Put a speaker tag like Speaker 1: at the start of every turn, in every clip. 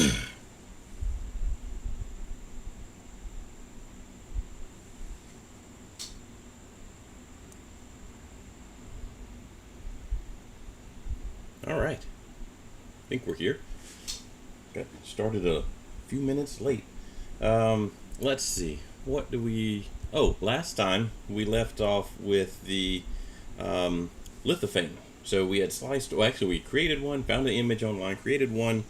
Speaker 1: All right, I think we're here. Got started a few minutes late. Let's see, what do we... Oh, last time we left off with the lithophane. So we had sliced, well actually we created one, found an image online, created one.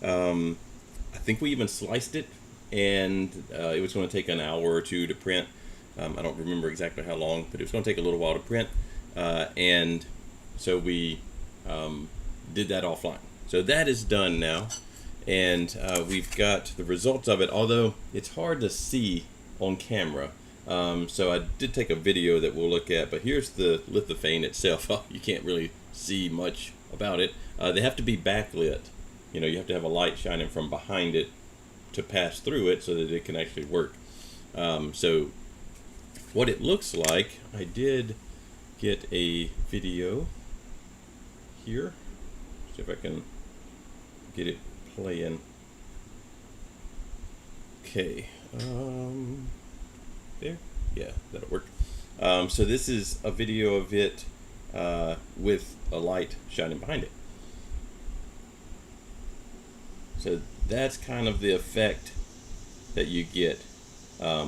Speaker 1: I think we even sliced it, and it was going to take an hour or two to print. I don't remember exactly how long, but it was going to take a little while to print. And so we did that offline. So that is done now, and we've got the results of it, although it's hard to see on camera. So I did take a video that we'll look at, but here's the lithophane itself. You can't really see much about it. They have to be backlit. You know, you have to have a light shining from behind it to pass through it so that it can actually work. So what it looks like, I did get a video here. See if I can get it playing. Okay. There? Yeah, that'll work. So this is a video of it with a light shining behind it. So that's kind of the effect that you get. I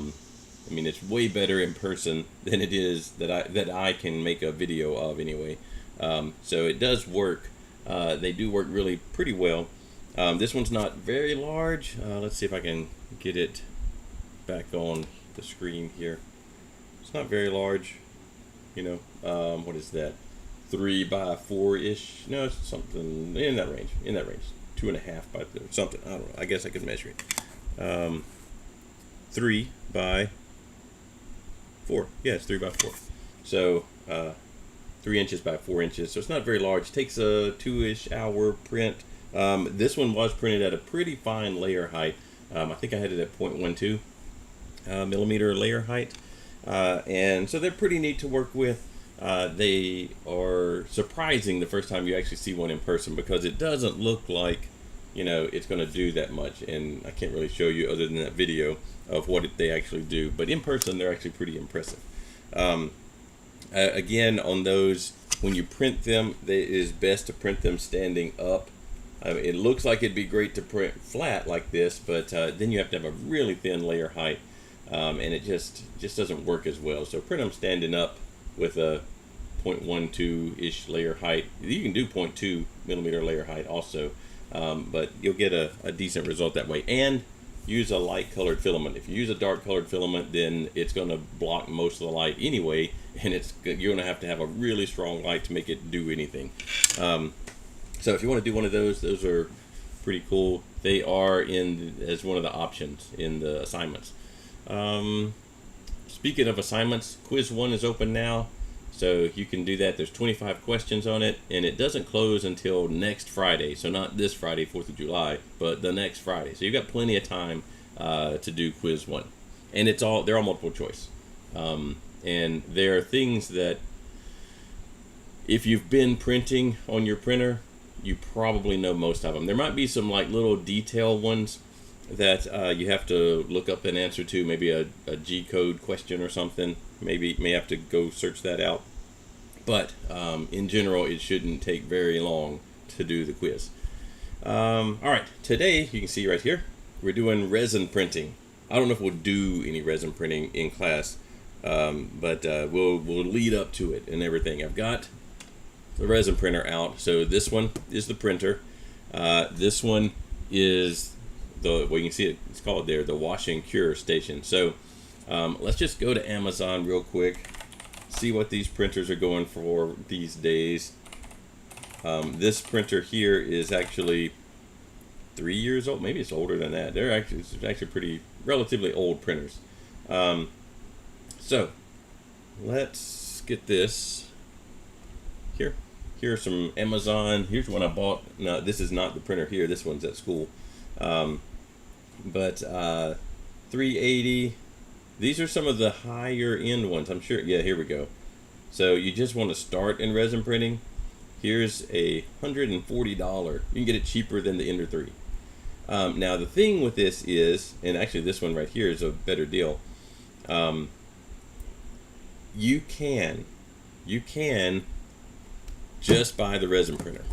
Speaker 1: mean, it's way better in person than it is that I can make a video of anyway. So it does work. They do work really pretty well. This one's not very large. Let's see if I can get it back on the screen here. It's not very large. You know, what is that? 3 by 4-ish? No, it's something in that range. 2.5 by something. I don't know. I guess I could measure it. 3 by 4. Yeah, it's 3 by 4. So 3 inches by 4 inches. So it's not very large. It takes a 2-ish hour print. This one was printed at a pretty fine layer height. I think I had it at 0.12 millimeter layer height. And so they're pretty neat to work with. They are surprising the first time you actually see one in person, because it doesn't look like, you know, it's going to do that much, and I can't really show you other than that video of what they actually do, but in person they're actually pretty impressive. Again, on those, when you print them, it is best to print them standing up. It looks like it'd be great to print flat like this, but then you have to have a really thin layer height, and it just doesn't work as well. So print them standing up with a 0.12-ish layer height. You can do 0.2 millimeter layer height also, but you'll get a decent result that way. And use a light colored filament. If you use a dark colored filament, then it's going to block most of the light anyway, and you're going to have a really strong light to make it do anything. So if you want to do one of those are pretty cool. They are as one of the options in the assignments. Speaking of assignments, quiz 1 is open now, so you can do that. There's 25 questions on it, and it doesn't close until next Friday. So not this Friday, 4th of July, but the next Friday. So you've got plenty of time to do quiz 1, and they're all multiple choice. And there are things that, if you've been printing on your printer, you probably know most of them. There might be some like little detail ones that you have to look up an answer to, maybe a G-code question or something. Maybe may have to go search that out. But in general, it shouldn't take very long to do the quiz. All right, today you can see right here, we're doing resin printing. I don't know if we'll do any resin printing in class, but we'll lead up to it and everything. I've got the resin printer out. So this one is the printer. This one is well, you can see it, it's called there, the wash and cure station. So let's just go to Amazon real quick, see what these printers are going for these days. This printer here is actually 3 years old. Maybe it's older than that. It's actually pretty relatively old printers. So let's get this here. Here's some Amazon. Here's one I bought. No, this is not the printer here. This one's at school. But 380. These are some of the higher end ones, I'm sure. Yeah, here we go. So you just want to start in resin printing. Here's a $140. You can get it cheaper than the Ender 3. Now the thing with this is, and actually this one right here is a better deal. You can just buy the resin printer.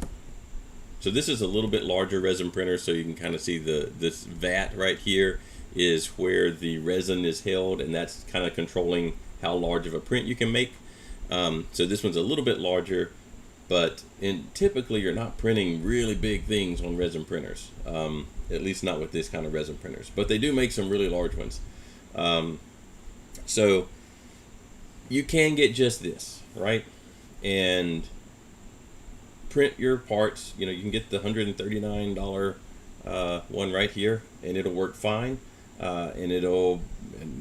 Speaker 1: So this is a little bit larger resin printer, so you can kind of see this vat right here is where the resin is held, and that's kind of controlling how large of a print you can make. So this one's a little bit larger, but typically you're not printing really big things on resin printers, at least not with this kind of resin printers, but they do make some really large ones. So you can get just this, right? And print your parts. You know, you can get the $139 one right here, and it'll work fine. And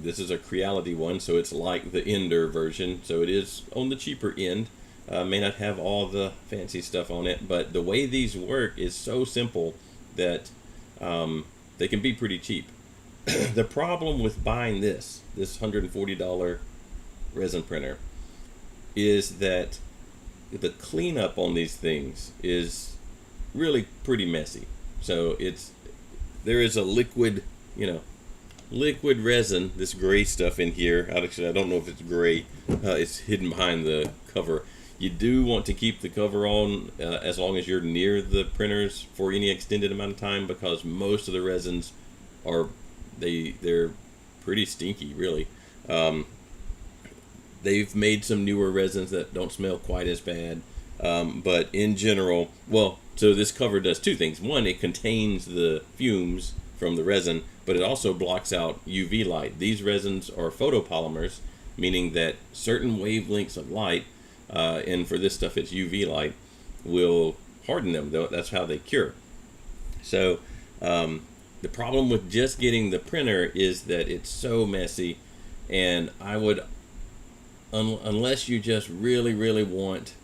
Speaker 1: this is a Creality one, so it's like the Ender version, so it is on the cheaper end. May not have all the fancy stuff on it, but the way these work is so simple that they can be pretty cheap. The problem with buying this $140 resin printer is that the cleanup on these things is really pretty messy. So there is a liquid resin, this gray stuff in here. Actually, I don't know if it's gray. It's hidden behind the cover. You do want to keep the cover on as long as you're near the printers for any extended amount of time, because most of the resins they're pretty stinky, really. They've made some newer resins that don't smell quite as bad, but in general, so this cover does two things. One, it contains the fumes from the resin, but it also blocks out UV light. These resins are photopolymers, meaning that certain wavelengths of light, and for this stuff it's UV light, will harden them. That's how they cure. So the problem with just getting the printer is that it's so messy, and I would, unless you just really want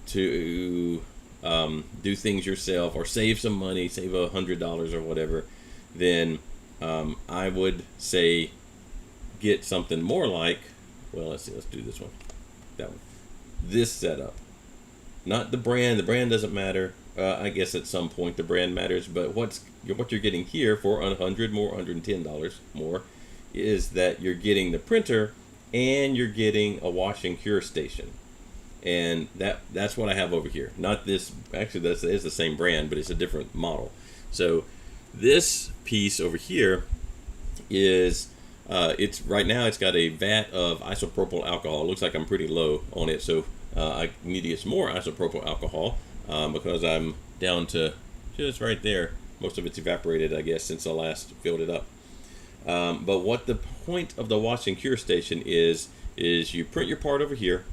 Speaker 1: to do things yourself or save some money, save $100 or whatever, then I would say get something more like, let's do this one, that one, this setup. Not the brand. The brand doesn't matter. I guess at some point the brand matters, but what you're getting here for $110 more is that you're getting the printer and you're getting a wash and cure station, and that's what I have over here. Not this. Actually, that is the same brand, but it's a different model. So this piece over here is it's right now it's got a vat of isopropyl alcohol. It looks like I'm pretty low on it, so I need to get some more isopropyl alcohol because I'm down to just right there. Most of it's evaporated, I guess, since I last filled it up. But what the point of the wash and cure station is you print your part over here,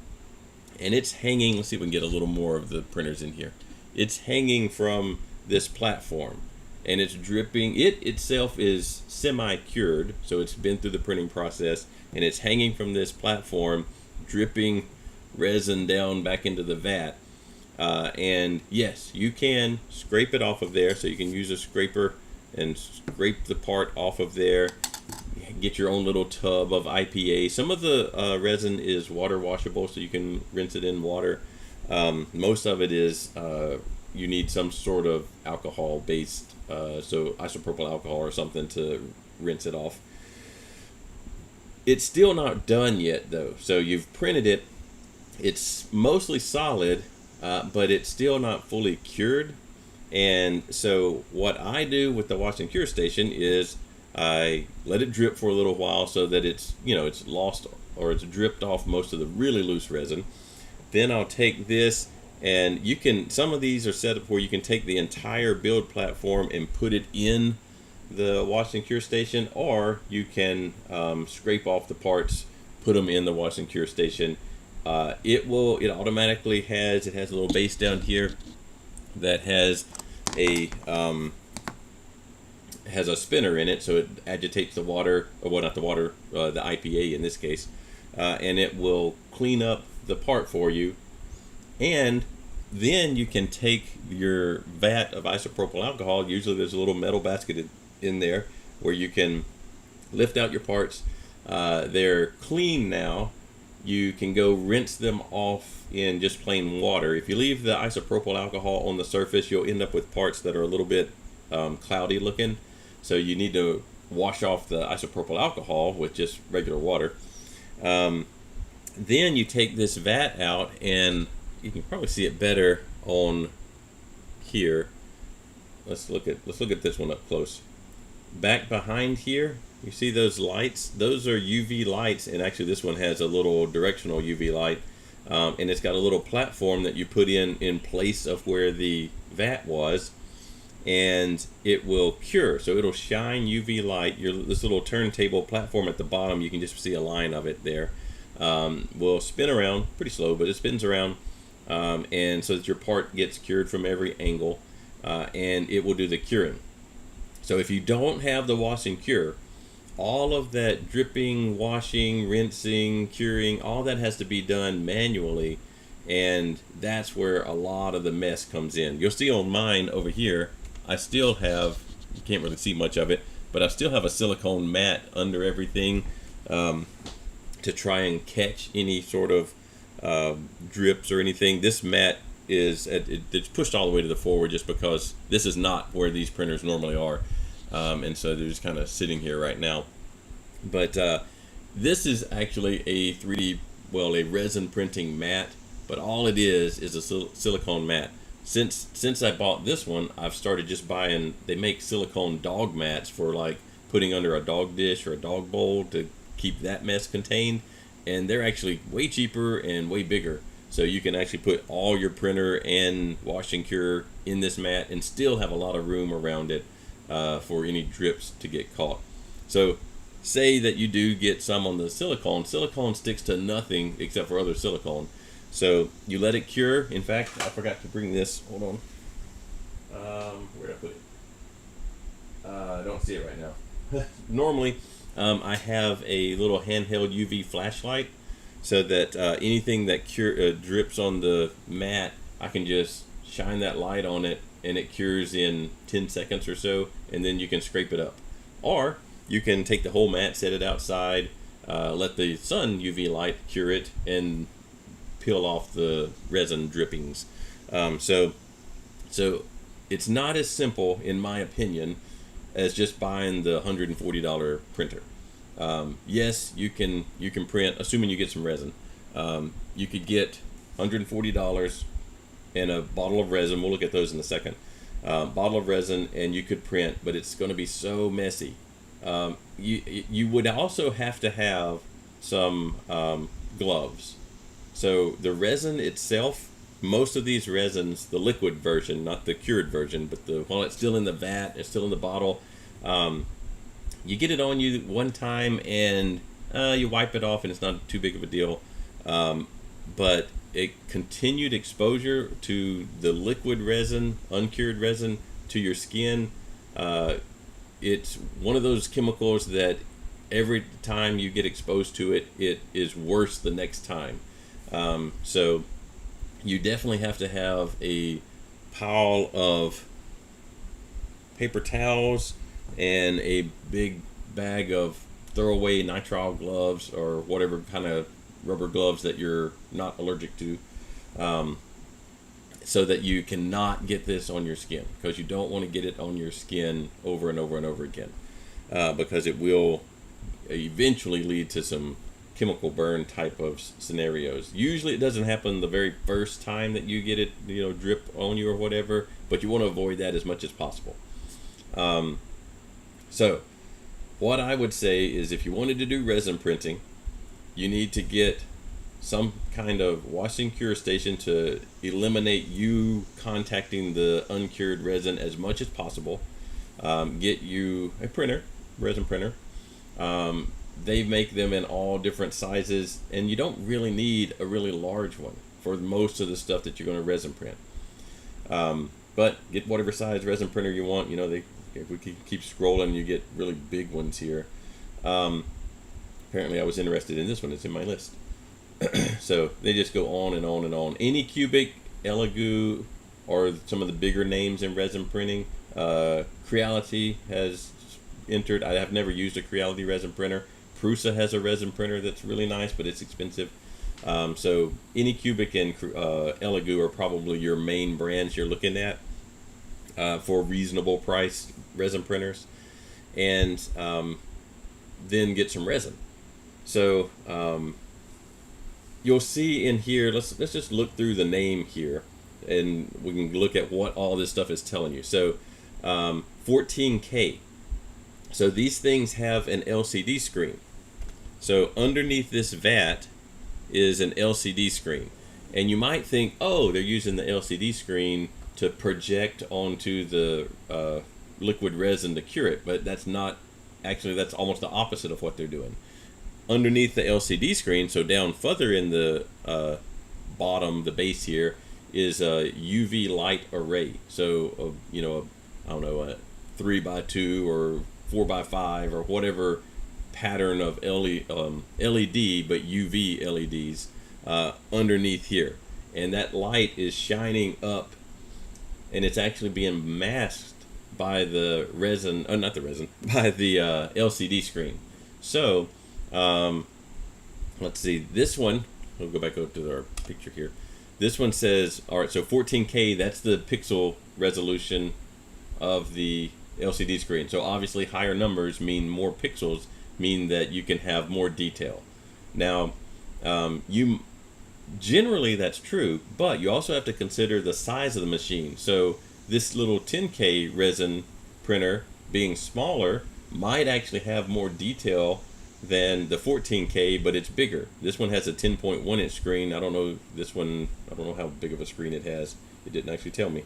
Speaker 1: and it's hanging. Let's see if we can get a little more of the printers in here. It's hanging from this platform, and it's dripping. It itself is semi-cured, so it's been through the printing process, and it's hanging from this platform, dripping resin down back into the vat. And yes, you can scrape it off of there, so you can use a scraper and scrape the part off of there. Get your own little tub of IPA. Some of the resin is water washable, so you can rinse it in water. Most of it is you need some sort of alcohol based, so isopropyl alcohol or something to rinse it off. It's still not done yet though. So you've printed it. It's mostly solid, but it's still not fully cured. And so what I do with the wash and cure station is I let it drip for a little while so that it's lost or it's dripped off most of the really loose resin. Then I'll take this, and some of these are set up where you can take the entire build platform and put it in the wash and cure station, or you can scrape off the parts, put them in the wash and cure station. It automatically has a little base down here that has a spinner in it, so it agitates the water, or not the water, the IPA in this case, and it will clean up the part for you. And then you can take your vat of isopropyl alcohol. Usually there's a little metal basket in there where you can lift out your parts. They're clean now. You can go rinse them off in just plain water. If you leave the isopropyl alcohol on the surface, you'll end up with parts that are a little bit cloudy looking. So you need to wash off the isopropyl alcohol with just regular water. Then you take this vat out, and you can probably see it better on here. Let's look at this one up close. Back behind here, you see those lights? Those are UV lights, and actually this one has a little directional UV light, and it's got a little platform that you put in place of where the vat was, and it will cure. So it'll shine UV light. This little turntable platform at the bottom, you can just see a line of it there. Will spin around pretty slow, but it spins around, and so that your part gets cured from every angle, and it will do the curing. So if you don't have the wash and cure, all of that dripping, washing, rinsing, curing, all that has to be done manually, and that's where a lot of the mess comes in. You'll see on mine over here, I still have, you can't really see much of it, but I still have a silicone mat under everything, to try and catch any sort of drips or anything. This mat is it's pushed all the way to the forward just because this is not where these printers normally are, and so they're just kind of sitting here right now. But this is actually a 3D, well, a resin printing mat, but all it is a silicone mat. Since I bought this one, I've started just buying, they make silicone dog mats for like putting under a dog dish or a dog bowl to keep that mess contained, and they're actually way cheaper and way bigger. So you can actually put all your printer and wash and cure in this mat and still have a lot of room around it for any drips to get caught. So say that you do get some on the silicone. Silicone sticks to nothing except for other silicone. So you let it cure. In fact, I forgot to bring this. Hold on. Where did I put it? I don't see it right now. Normally, I have a little handheld UV flashlight, so that anything that drips on the mat, I can just shine that light on it, and it cures in 10 seconds or so, and then you can scrape it up. Or you can take the whole mat, set it outside, let the sun UV light cure it, and peel off the resin drippings. So it's not as simple, in my opinion, as just buying the $140 printer. Yes, you can print, assuming you get some resin. You could get $140 and a bottle of resin. We'll look at those in a second. Bottle of resin, and you could print, but it's going to be so messy. You would also have to have some gloves. So the resin itself, most of these resins, the liquid version, not the cured version, but while it's still in the vat, it's still in the bottle, you get it on you one time and you wipe it off and it's not too big of a deal. But a continued exposure to the liquid resin, uncured resin, to your skin, it's one of those chemicals that every time you get exposed to it, it is worse the next time. So you definitely have to have a pile of paper towels and a big bag of throwaway nitrile gloves or whatever kind of rubber gloves that you're not allergic to, so that you cannot get this on your skin, because you don't want to get it on your skin over and over and over again, because it will eventually lead to some chemical burn type of scenarios. Usually it doesn't happen the very first time that you get it, drip on you or whatever, but you want to avoid that as much as possible. So what I would say is, if you wanted to do resin printing, you need to get some kind of wash and cure station to eliminate you contacting the uncured resin as much as possible. Get you a printer, resin printer. They make them in all different sizes, and you don't really need a really large one for most of the stuff that you're going to resin print. But get whatever size resin printer you want. If we keep scrolling, you get really big ones here. Apparently I was interested in this one. It's in my list. So they just go on and on and on. Any Cubic, Elegoo, or some of the bigger names in resin printing. Creality has entered. I have never used a Creality resin printer. Prusa has a resin printer that's really nice, but it's expensive. So any Cubic and Elegoo are probably your main brands you're looking at for reasonable price resin printers. and then get some resin. So you'll see in here, let's just look through the name here, and we can look at what all this stuff is telling you. So 14K. So these things have an LCD screen. So underneath this vat is an LCD screen. And you might think, oh, they're using the LCD screen to project onto the liquid resin to cure it, but that's not, actually that's almost the opposite of what they're doing. Underneath the LCD screen, so down further in the bottom, the base here, is a UV light array. So, you know, I don't know, a 3x2 or 4x5 or whatever pattern of LED, but UV LEDs underneath here. And that light is shining up, and it's actually being masked by the resin, not the resin, by the LCD screen. So, let's see, this one, we'll go back up to our picture here. This one says, all right, so 14K, that's the pixel resolution of the LCD screen. So obviously higher numbers mean more pixels, mean that you can have more detail. Now, generally that's true, but you also have to consider the size of the machine. So this little 10K resin printer being smaller might actually have more detail than the 14K, but it's bigger. This one has a 10.1 inch screen. I don't know this one, I don't know how big of a screen it has. It didn't actually tell me.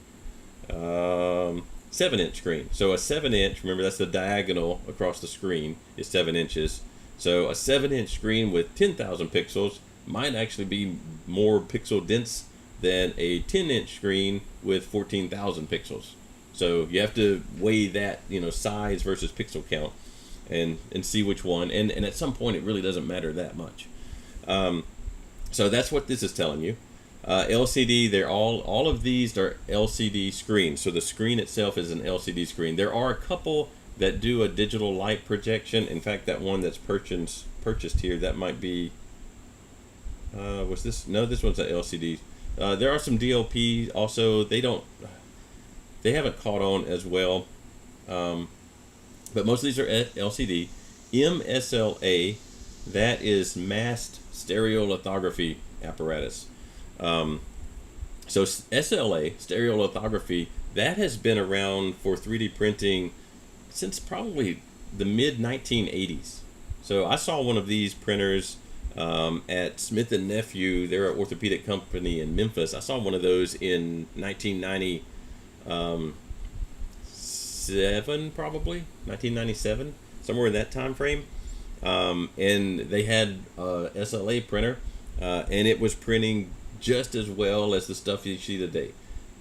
Speaker 1: 7 inch screen. So a 7 inch, remember that's the diagonal across the screen, is 7 inches. So a 7 inch screen with 10,000 pixels might actually be more pixel dense than a 10 inch screen with 14,000 pixels. So you have to weigh that, you know, size versus pixel count, and see which one. And at some point it really doesn't matter that much. So that's what this is telling you. LCD, they're all of these are LCD screens. So the screen itself is an LCD screen. There are a couple that do a digital light projection. In fact, that one that's purchased here, that might be, was this? No, this one's an LCD. There are some DLP also. They haven't caught on as well. But most of these are LCD. MSLA, that is masked stereolithography apparatus. So SLA, stereolithography, that has been around for 3D printing since probably the mid 1980s. So I saw one of these printers at Smith & Nephew. They're an orthopedic company in Memphis. I saw one of those in 1997, probably 1997, somewhere in that time frame. And they had a SLA printer, and it was printing just as well as the stuff you see today.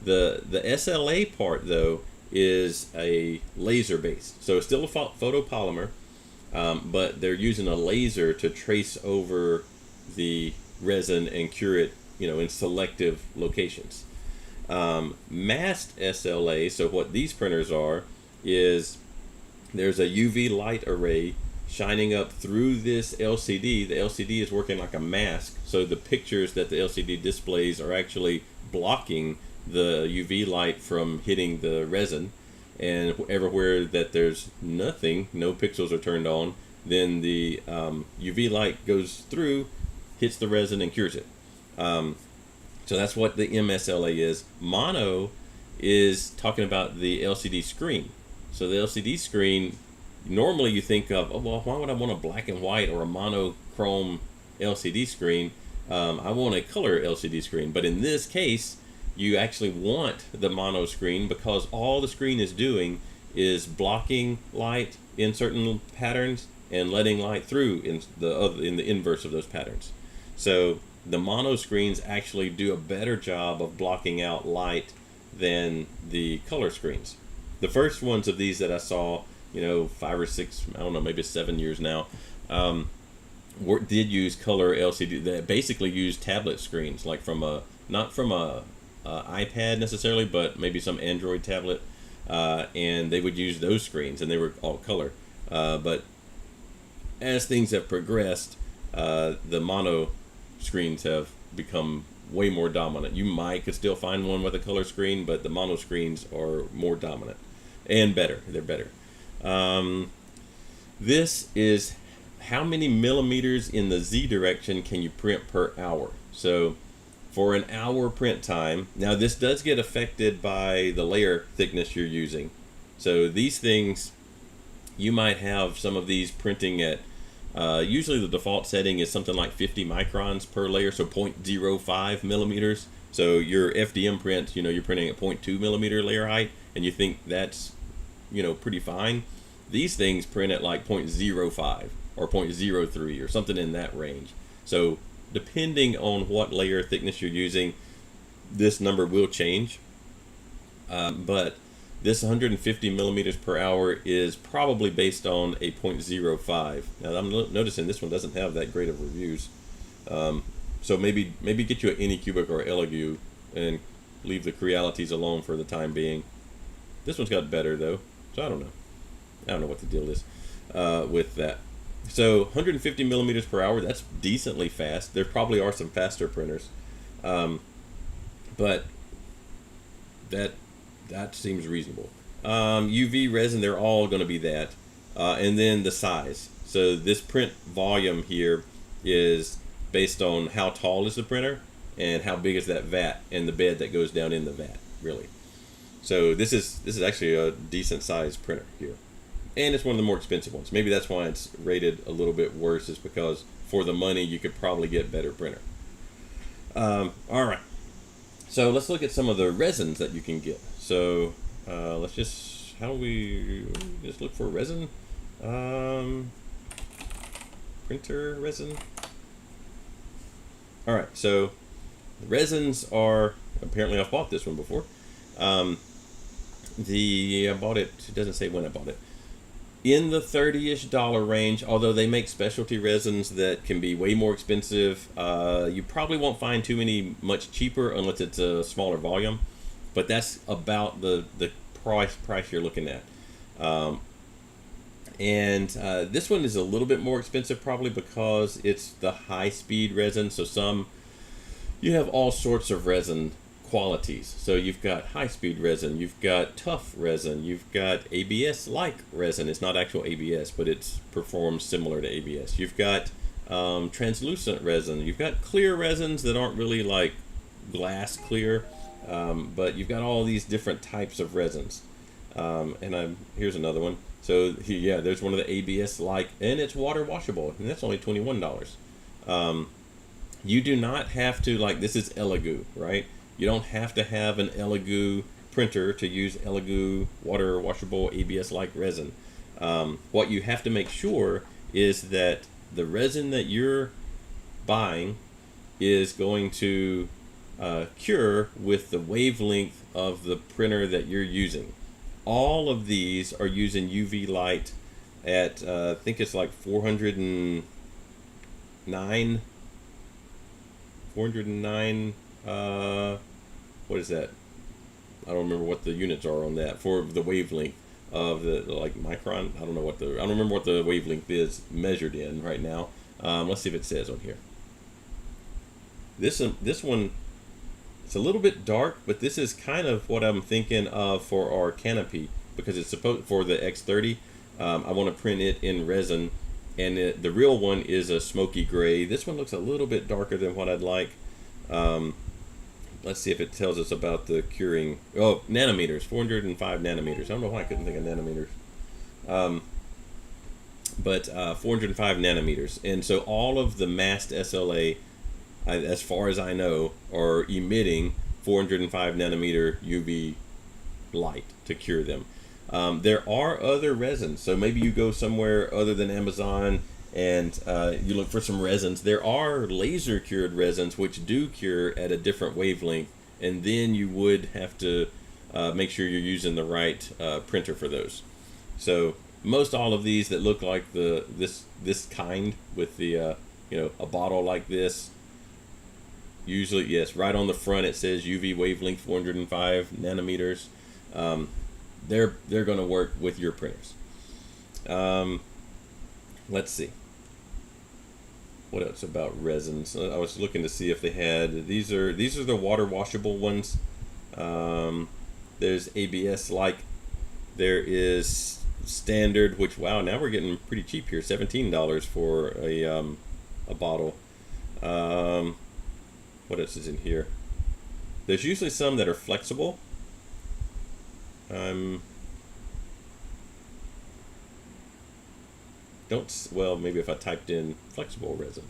Speaker 1: The SLA part, though, is a laser based, so it's still a photopolymer, but they're using a laser to trace over the resin and cure it, you know, in selective locations. Masked SLA, so what these printers are, is there's a UV light array shining up through this LCD. The LCD is working like a mask, so the pictures that the LCD displays are actually blocking the UV light from hitting the resin, and everywhere that there's nothing, no pixels are turned on, then the UV light goes through, hits the resin, and cures it. So that's what the MSLA is. Mono is talking about the LCD screen. So the LCD screen, normally you think of, oh, well, why would I want a black and white or a monochrome LCD screen? I want a color LCD screen. But in this case, you actually want the mono screen, because all the screen is doing is blocking light in certain patterns and letting light through in the inverse of those patterns. So the mono screens actually do a better job of blocking out light than the color screens. The first ones of these that I saw, you know, 5 or 6, I don't know, maybe 7 years now, did use color LCD. That basically used tablet screens, like not from a iPad necessarily, but maybe some Android tablet, and they would use those screens, and they were all color. But as things have progressed, the mono screens have become way more dominant. You could still find one with a color screen, but the mono screens are more dominant and better. They're better. This is how many millimeters in the Z direction can you print per hour. So for an hour print time, now this does get affected by the layer thickness you're using. So these things, you might have some of these printing at, usually the default setting is something like 50 microns per layer, so 0.05 millimeters. So your FDM print, you're printing at 0.2 millimeter layer height, and you think that's, pretty fine. These things print at like 0.05 or 0.03 or something in that range. So depending on what layer thickness you're using, this number will change. But this 150 millimeters per hour is probably based on a 0.05. Now I'm noticing this one doesn't have that great of reviews. So maybe get you an Anycubic or Elegoo and leave the Crealities alone for the time being. This one's got better though, so I don't know what the deal is with that. So 150 millimeters per hour, that's decently fast. There probably are some faster printers, but that seems reasonable. UV resin, they're all going to be that, and then the size. So this print volume here is based on how tall is the printer and how big is that vat and the bed that goes down in the vat, really. So this is actually a decent sized printer here, and it's one of the more expensive ones. Maybe that's why it's rated a little bit worse, is because for the money you could probably get better printer. All right, so let's look at some of the resins that you can get. So let's just look for resin, printer resin. All right, so the resins are, apparently I've bought this one before. I bought it. It doesn't say when I bought it. In the $30-ish range, although they make specialty resins that can be way more expensive. You probably won't find too many much cheaper unless it's a smaller volume, but that's about the price you're looking at. This one is a little bit more expensive probably because it's the high-speed resin. So you have all sorts of resin qualities. So you've got high-speed resin, you've got tough resin, you've got ABS-like resin. It's not actual ABS, but it performs similar to ABS. You've got translucent resin. You've got clear resins that aren't really like glass clear, but you've got all these different types of resins. Here's another one. So yeah, there's one of the ABS-like, and it's water washable, and that's only $21. You do not have to, like, this is Elegoo, right? You don't have to have an Elegoo printer to use Elegoo water washable ABS-like resin. What you have to make sure is that the resin that you're buying is going to cure with the wavelength of the printer that you're using. All of these are using UV light at I think it's like 409 what is that? I don't remember what the units are on that for the wavelength of the like micron. I don't remember what the wavelength is measured in right now. Let's see if it says on here. This one, it's a little bit dark, but this is kind of what I'm thinking of for our canopy, because it's supposed for the X30. I want to print it in resin, and the real one is a smoky gray. This one looks a little bit darker than what I'd like. Let's see if it tells us about the curing. Oh, nanometers, 405 nanometers. I don't know why I couldn't think of nanometers. But 405 nanometers. And so all of the Masked SLA, as far as I know, are emitting 405 nanometer UV light to cure them. There are other resins, so maybe you go somewhere other than Amazon and you look for some resins. There are laser cured resins which do cure at a different wavelength, and then you would have to make sure you're using the right printer for those. So most all of these that look like this kind with the a bottle like this, usually, yes, right on the front it says UV wavelength 405 nanometers. They're going to work with your printers. Let's see. What else about resins? I was looking to see if they had, these are the water washable ones. There's ABS like, there is standard, which, wow, now we're getting pretty cheap here, $17 for a bottle. What else is in here? There's usually some that are flexible. Well, maybe if I typed in flexible resin.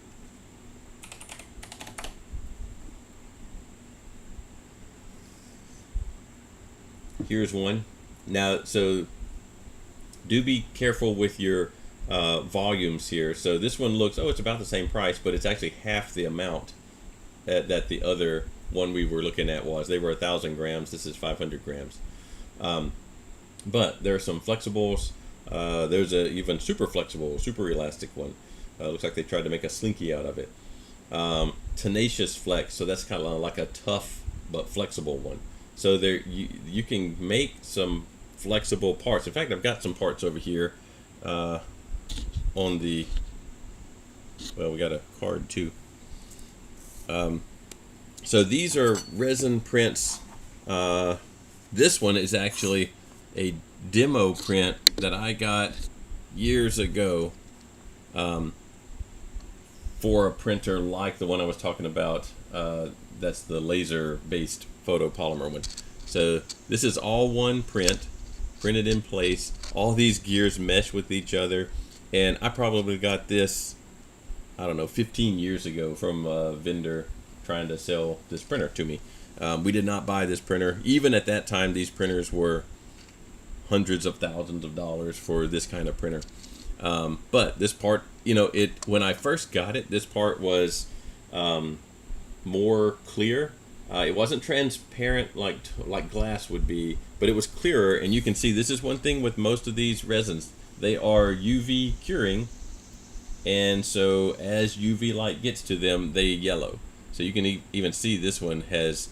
Speaker 1: Here's one. Now, so do be careful with your volumes here. So this one looks, oh, it's about the same price, but it's actually half the amount that the other one we were looking at was. They were 1,000 grams. This is 500 grams. But there are some flexibles. There's a even super flexible, super elastic one. Looks like they tried to make a slinky out of it. Tenacious flex, so that's kind of like a tough but flexible one. So there, you can make some flexible parts. In fact, I've got some parts over here on the. Well, we got a card too. So these are resin prints. This one is actually a demo print that I got years ago for a printer like the one I was talking about. That's the laser-based photopolymer one. So this is all one print, printed in place. All these gears mesh with each other, and I probably got this, I don't know, 15 years ago from a vendor trying to sell this printer to me. We did not buy this printer. Even at that time, these printers were hundreds of thousands of dollars for this kind of printer. But this part, when I first got it, this part was more clear. It wasn't transparent like glass would be, but it was clearer. And you can see this is one thing with most of these resins. They are UV curing, and so as UV light gets to them, they yellow. So you can even see this one has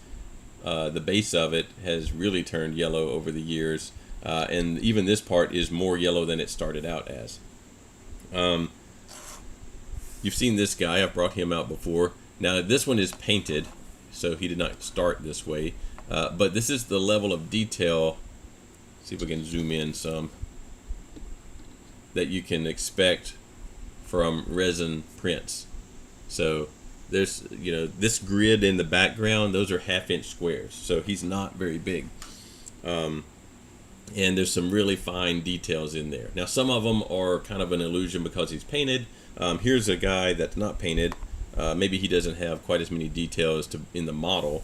Speaker 1: the base of it has really turned yellow over the years. And even this part is more yellow than it started out as. You've seen this guy. I've brought him out before. Now this one is painted, so he did not start this way. But this is the level of detail. See if we can zoom in some. That you can expect from resin prints. So there's, this grid in the background. Those are 1/2-inch squares. So he's not very big. And there's some really fine details in there. Now some of them are kind of an illusion because he's painted. Here's a guy that's not painted. Maybe he doesn't have quite as many details in the model,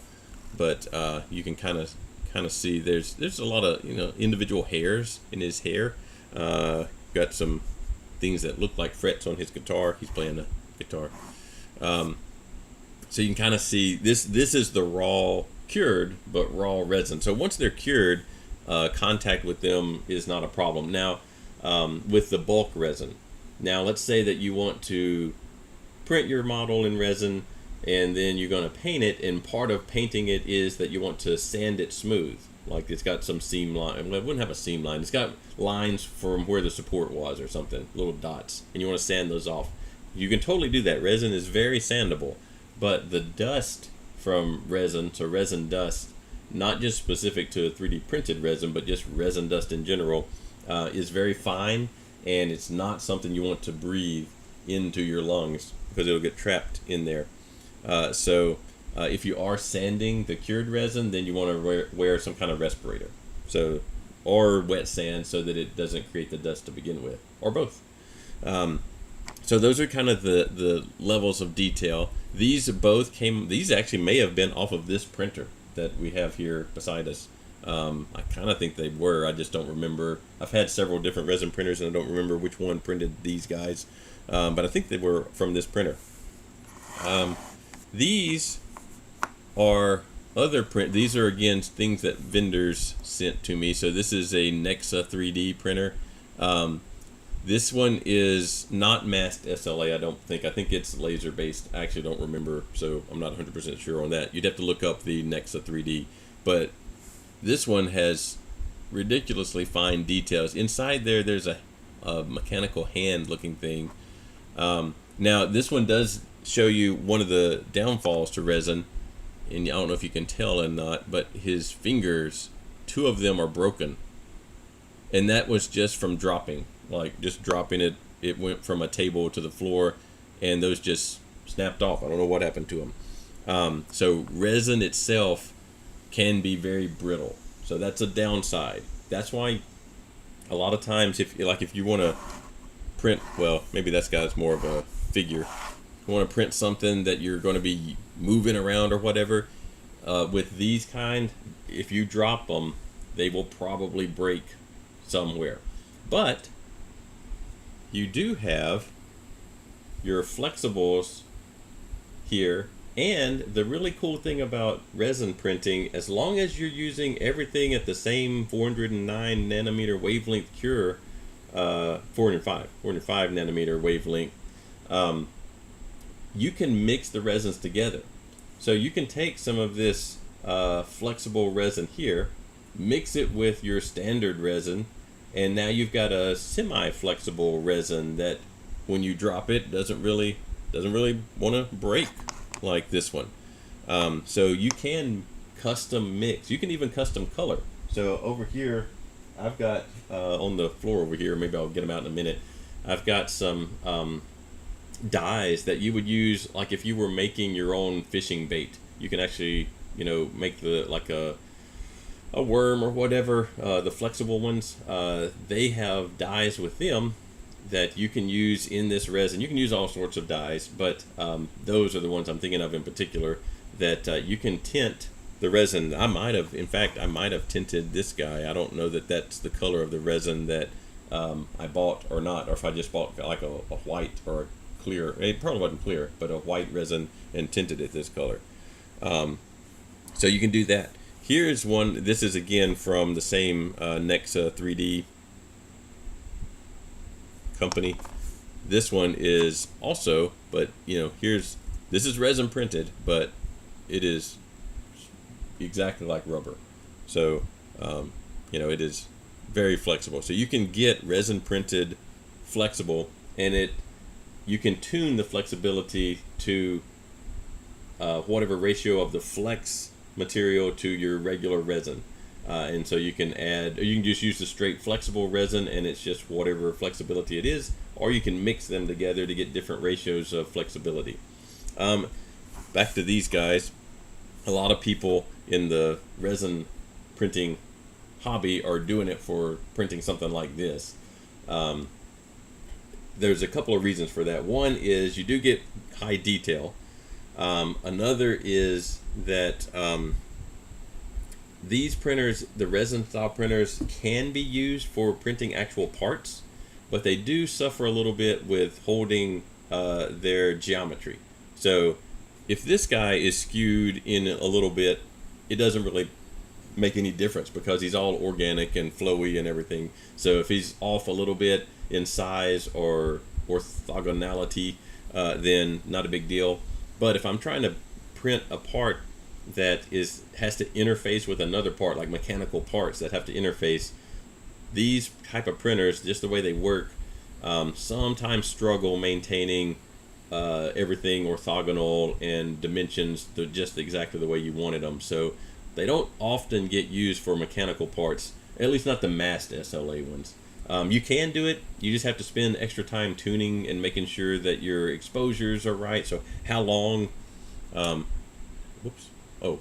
Speaker 1: but you can kind of see there's a lot of individual hairs in his hair. Got some things that look like frets on his guitar. He's playing the guitar. So you can kind of see this is the raw cured but raw resin. So once they're cured, contact with them is not a problem. Now with the bulk resin, now let's say that you want to print your model in resin and then you're going to paint it, and part of painting it is that you want to sand it smooth, like it's got some seam line. Well, it wouldn't have a seam line, it's got lines from where the support was or something, little dots, and you want to sand those off. You can totally do that. Resin is very sandable, but the dust from resin, so resin dust, not just specific to 3D printed resin, but just resin dust in general, is very fine, and it's not something you want to breathe into your lungs because it'll get trapped in there. So if you are sanding the cured resin, then you want to wear some kind of respirator, or wet sand, so that it doesn't create the dust to begin with, or both. So those are kind of the levels of detail. These actually may have been off of this printer that we have here beside us. I kind of think they were. I just don't remember. I've had several different resin printers, and I don't remember which one printed these guys. But I think they were from this printer. These are other print. These are again things that vendors sent to me. So this is a Nexa 3D printer. This one is not Masked SLA, I don't think. I think it's laser based. I actually don't remember, so I'm not 100% sure on that. You'd have to look up the Nexa 3D. But this one has ridiculously fine details. Inside there's a mechanical hand looking thing. Now this one does show you one of the downfalls to resin, and I don't know if you can tell or not, but his fingers, 2 of them are broken. and that was just from dropping, like just dropping it. It went from a table to the floor, and those just snapped off. I don't know what happened to them. So resin itself can be very brittle, so that's a downside. That's why a lot of times, if you want to print, well, maybe that's got more of a figure. You want to print something that you're going to be moving around or whatever. With these kind, if you drop them, they will probably break somewhere. But you do have your flexibles here, and the really cool thing about resin printing, as long as you're using everything at the same 409 nanometer wavelength cure, 405 nanometer wavelength, you can mix the resins together. So you can take some of this flexible resin here, mix it with your standard resin, and now you've got a semi-flexible resin that when you drop it doesn't really want to break like this one. So you can custom mix. You can even custom color. So over here, I've got on the floor over here, maybe I'll get them out in a minute, I've got some dyes that you would use like if you were making your own fishing bait. You can actually, make like a worm or whatever, the flexible ones. They have dyes with them that you can use in this resin. You can use all sorts of dyes, but those are the ones I'm thinking of in particular, that you can tint the resin. I might have tinted this guy. I don't know that that's the color of the resin that I bought or not, or if I just bought like a white or a clear. It probably wasn't clear, but a white resin and tinted it this color. So you can do that. Here's one. This is again from the same Nexa 3D company. This one is also, but this is resin printed, but it is exactly like rubber. So it is very flexible. So you can get resin printed flexible, and you can tune the flexibility to whatever ratio of the flex material to your regular resin. And so you can add, or you can just use the straight flexible resin and it's just whatever flexibility it is, or you can mix them together to get different ratios of flexibility. Back to these guys, a lot of people in the resin printing hobby are doing it for printing something like this. There's a couple of reasons for that. One is you do get high detail. Another is that these printers, the resin style printers, can be used for printing actual parts, but they do suffer a little bit with holding their geometry. So if this guy is skewed in a little bit, it doesn't really make any difference because he's all organic and flowy and everything. So if he's off a little bit in size or orthogonality, then not a big deal. But if I'm trying to print a part that has to interface with another part, like mechanical parts that have to interface, these type of printers, just the way they work, sometimes struggle maintaining everything orthogonal and dimensions just exactly the way you wanted them. So they don't often get used for mechanical parts, at least not the Masked SLA ones. You can do it, you just have to spend extra time tuning and making sure that your exposures are right. So how long, whoops, oh,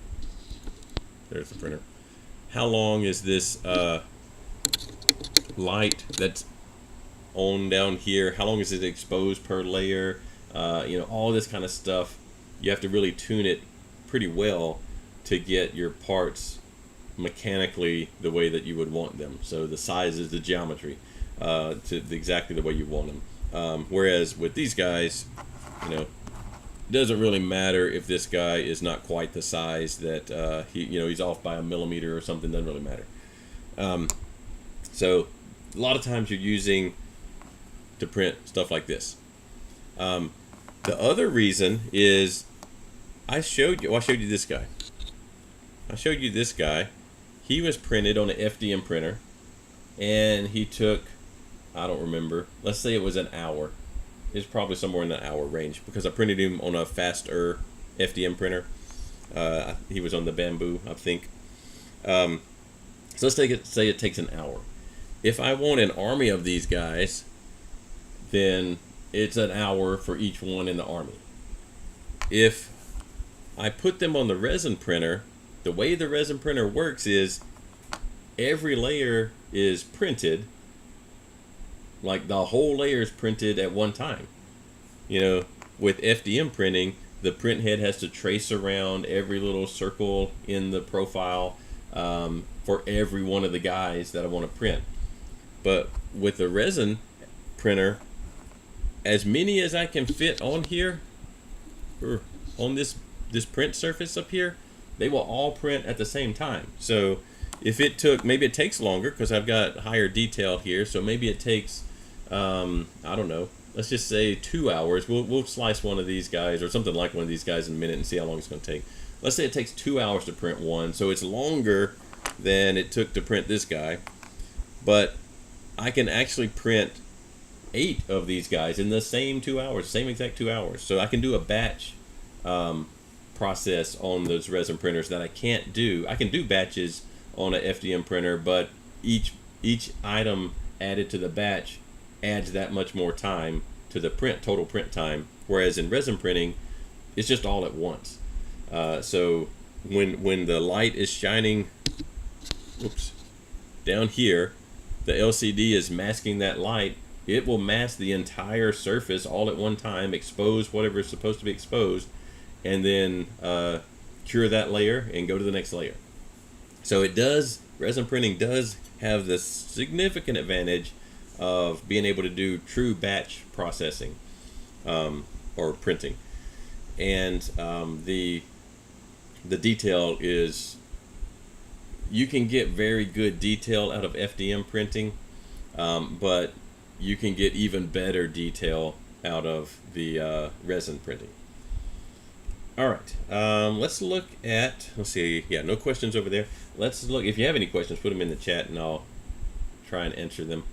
Speaker 1: there's the printer. How long is this light that's on down here? How long is it exposed per layer? All this kind of stuff. You have to really tune it pretty well to get your parts mechanically the way that you would want them. So the sizes, the geometry, exactly the way you want them. Whereas with these guys, it doesn't really matter if this guy is not quite the size that he's off by a millimeter or something. Doesn't really matter. So a lot of times you're using to print stuff like this. The other reason is I showed you this guy. He was printed on an FDM printer, and he took, I don't remember, let's say it was an hour. It's probably somewhere in the hour range because I printed him on a faster FDM printer. He was on the Bamboo, I think. So let's say it takes an hour. If I want an army of these guys, then it's an hour for each one in the army. If I put them on the resin printer, the way the resin printer works is every layer is printed, like the whole layer is printed at one time. You know, with FDM printing, the print head has to trace around every little circle in the profile for every one of the guys that I want to print. But with the resin printer, as many as I can fit on here, or on this print surface up here, they will all print at the same time. So if it took, maybe it takes longer because I've got higher detail here, so maybe it takes I don't know, let's just say 2 hours. We'll slice one of these guys or something like one of these guys in a minute and see how long it's going to take. Let's say it takes 2 hours to print one, so it's longer than it took to print this guy, but I can actually print 8 of these guys in the same 2 hours, same exact 2 hours. So I can do a batch process on those resin printers that I can't do. I can do batches on an FDM printer, but each item added to the batch adds that much more time to the total print time, whereas in resin printing it's just all at once. So when the light is shining down here, the LCD is masking that light. It will mask the entire surface all at one time, expose whatever is supposed to be exposed, and then cure that layer and go to the next layer. So resin printing does have the significant advantage of being able to do true batch processing or printing. And the detail is, you can get very good detail out of FDM printing, but you can get even better detail out of the resin printing. All right, let's look at, let's see, yeah, no questions over there. Let's look, if you have any questions, put them in the chat and I'll try and answer them.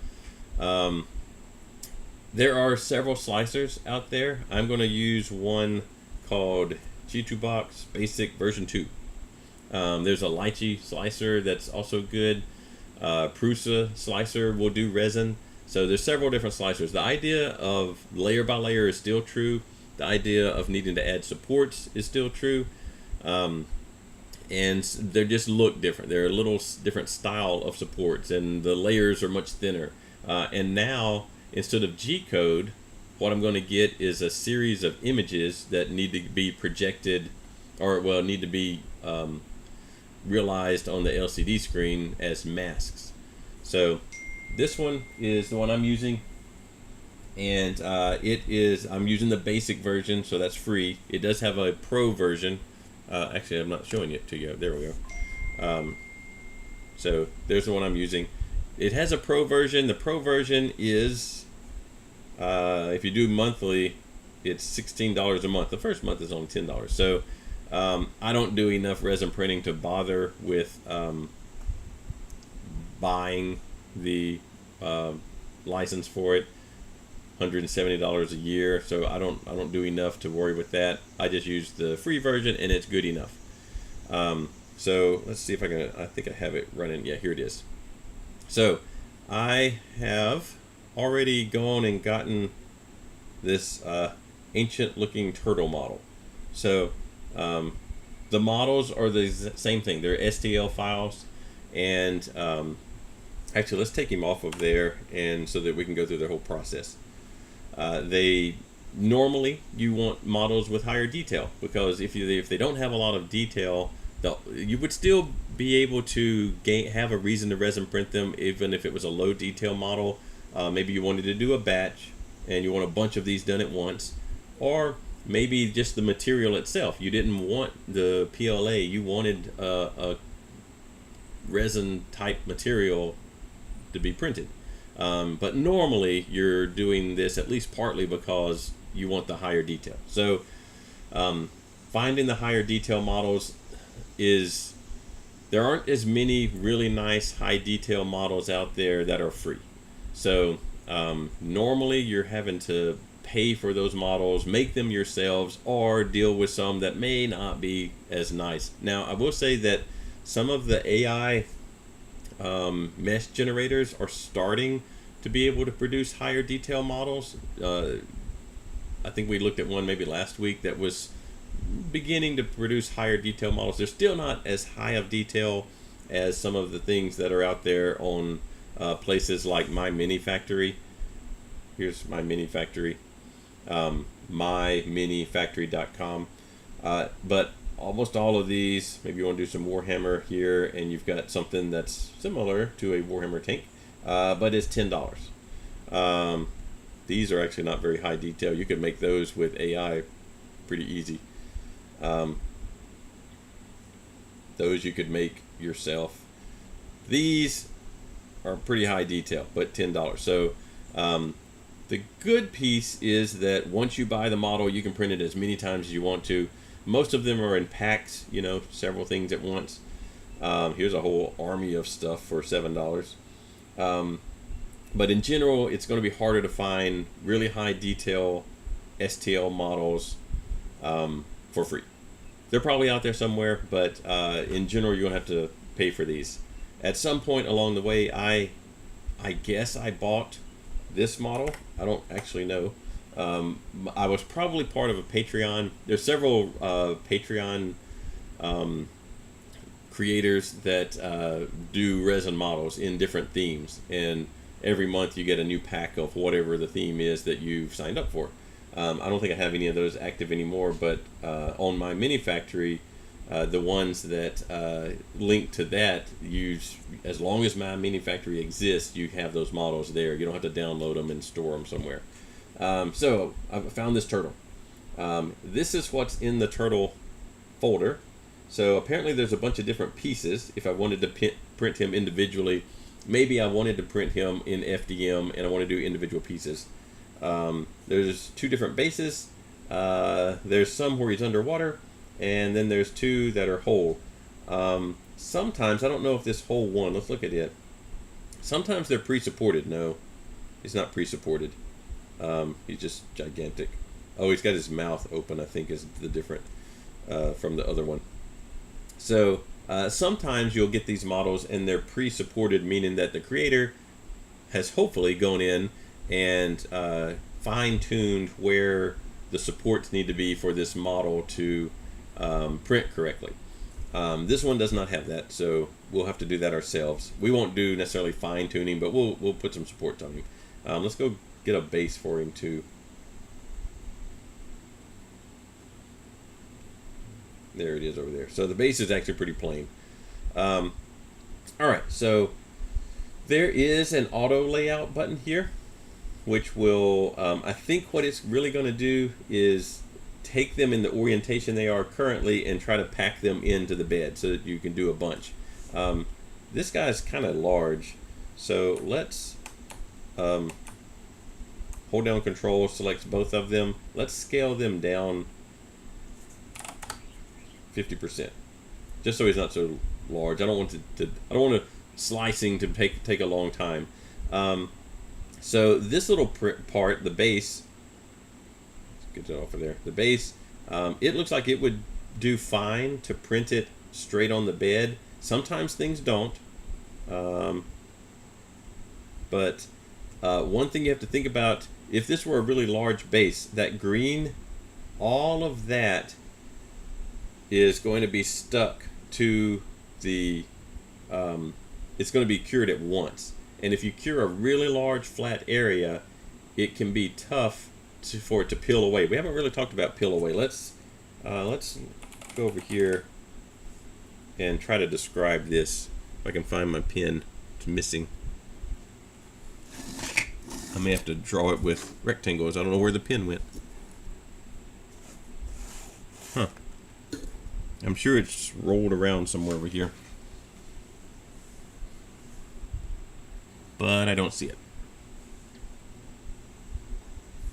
Speaker 1: There are several slicers out there. I'm going to use one called G2Box Basic version 2. There's a lychee slicer that's also good. Prusa slicer will do resin. So there's several different slicers. The idea of layer by layer is still true. The idea of needing to add supports is still true. And they just look different. They're a little different style of supports, and the layers are much thinner. And now, instead of G-code, what I'm going to get is a series of images that need to be projected, or well, need to be realized on the LCD screen as masks. So this one is the one I'm using, and I'm using the basic version, so that's free. It does have a pro version. Actually, I'm not showing it to you. There we go. So there's the one I'm using. It has a pro version. The pro version is, if you do monthly, it's $16 a month. The first month is only $10. So I don't do enough resin printing to bother with buying the license for it. $170 a year. So I don't do enough to worry with that. I just use the free version and it's good enough. So let's see if I think I have it running. Yeah, here it is. So I have already gone and gotten this ancient looking turtle model. So the models are the same thing. They're STL files, and actually let's take him off of there, and so that we can go through the whole process. Normally you want models with higher detail, because if they don't have a lot of detail, you would still be able to have a reason to resin print them, even if it was a low detail model. Maybe you wanted to do a batch and you want a bunch of these done at once, or maybe just the material itself. You didn't want the PLA, you wanted a resin type material to be printed. But normally you're doing this at least partly because you want the higher detail. So finding the higher detail models there aren't as many really nice high detail models out there that are free. So normally you're having to pay for those models, make them yourselves, or deal with some that may not be as nice. Now I will say that some of the AI mesh generators are starting to be able to produce higher detail models. I think we looked at one maybe last week that was beginning to produce higher detail models. They're still not as high of detail as some of the things that are out there on places like My Mini Factory. Here's My Mini Factory, myminifactory.com. But almost all of these, maybe you want to do some Warhammer here, and you've got something that's similar to a Warhammer tank, but it's $10. These are actually not very high detail. You could make those with AI pretty easy. Those you could make yourself. These are pretty high detail, but $10. So the good piece is that once you buy the model, you can print it as many times as you want to. Most of them are in packs, you know, several things at once. Here's a whole army of stuff for $7. But in general, it's going to be harder to find really high detail STL models for free. They're probably out there somewhere, but in general, you're going to have to pay for these. At some point along the way, I guess I bought this model. I don't actually know. I was probably part of a Patreon. There's several Patreon creators that do resin models in different themes, and every month you get a new pack of whatever the theme is that you've signed up for. I don't think I have any of those active anymore, but on My Mini Factory, the ones that link to that use, as long as My Mini Factory exists, you have those models there. You don't have to download them and store them somewhere. So I found this turtle. This is what's in the turtle folder. So apparently there's a bunch of different pieces. If I wanted to print him individually, maybe I wanted to print him in FDM and I want to do individual pieces. There's two different bases. There's some where he's underwater, and then there's two that are whole. Sometimes, I don't know if this whole one, let's look at it. Sometimes they're pre-supported. No, he's not pre-supported. He's just gigantic. Oh, he's got his mouth open, I think is the different from the other one. So sometimes you'll get these models and they're pre-supported, meaning that the creator has hopefully gone in and fine-tuned where the supports need to be for this model to print correctly. This one does not have that, so we'll have to do that ourselves. We won't do necessarily fine-tuning, but we'll put some supports on him. Let's go get a base for him too. There it is over there. So the base is actually pretty plain. All right, so there is an auto layout button here, which will, I think what it's really going to do is take them in the orientation they are currently and try to pack them into the bed so that you can do a bunch. This guy's kind of large, so let's hold down Control, select both of them. Let's scale them down 50%, just so he's not so large. I don't want I don't want slicing to take a long time. So this little part, the base, let's get it off of there. The base, it looks like it would do fine to print it straight on the bed. Sometimes things don't. But one thing you have to think about, if this were a really large base, that green, all of that is going to be stuck to the, it's going to be cured at once. And if you cure a really large flat area, it can be tough for it to peel away. We haven't really talked about peel away. Let's go over here and try to describe this. If I can find my pen, it's missing. I may have to draw it with rectangles. I don't know where the pen went. Huh. I'm sure it's rolled around somewhere over here, but I don't see it.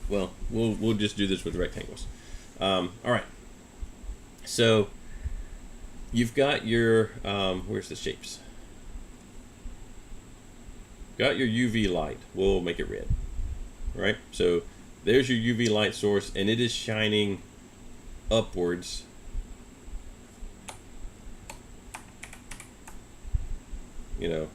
Speaker 1: Well, we'll just do this with rectangles. All right. So you've got your where's the shapes? Got your UV light. We'll make it red. Right. So there's your UV light source, and it is shining upwards. You know,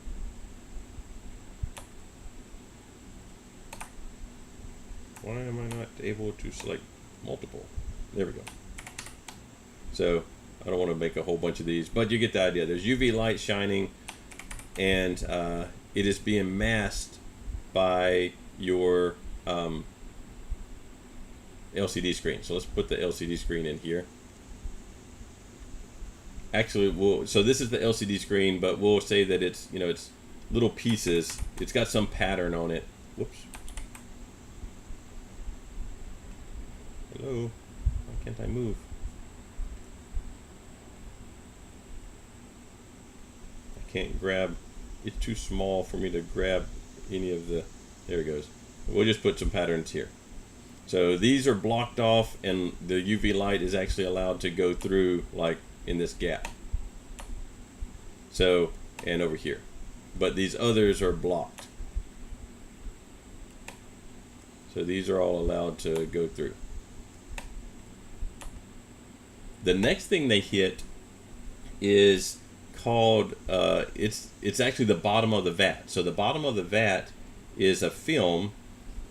Speaker 1: Why am I not able to select multiple? There we go. So I don't want to make a whole bunch of these, but you get the idea. There's UV light shining, and it is being masked by your LCD screen. So let's put the LCD screen in here. Actually, so this is the LCD screen, but we'll say that it's, it's little pieces. It's got some pattern on it. Whoops. Hello. Why can't I move? I can't grab. It's too small for me to grab any of the. There it goes. We'll just put some patterns here. So these are blocked off, and the UV light is actually allowed to go through, like in this gap. So, and over here. But these others are blocked. So these are all allowed to go through. The next thing they hit is called, it's actually the bottom of the vat. So the bottom of the vat is a film.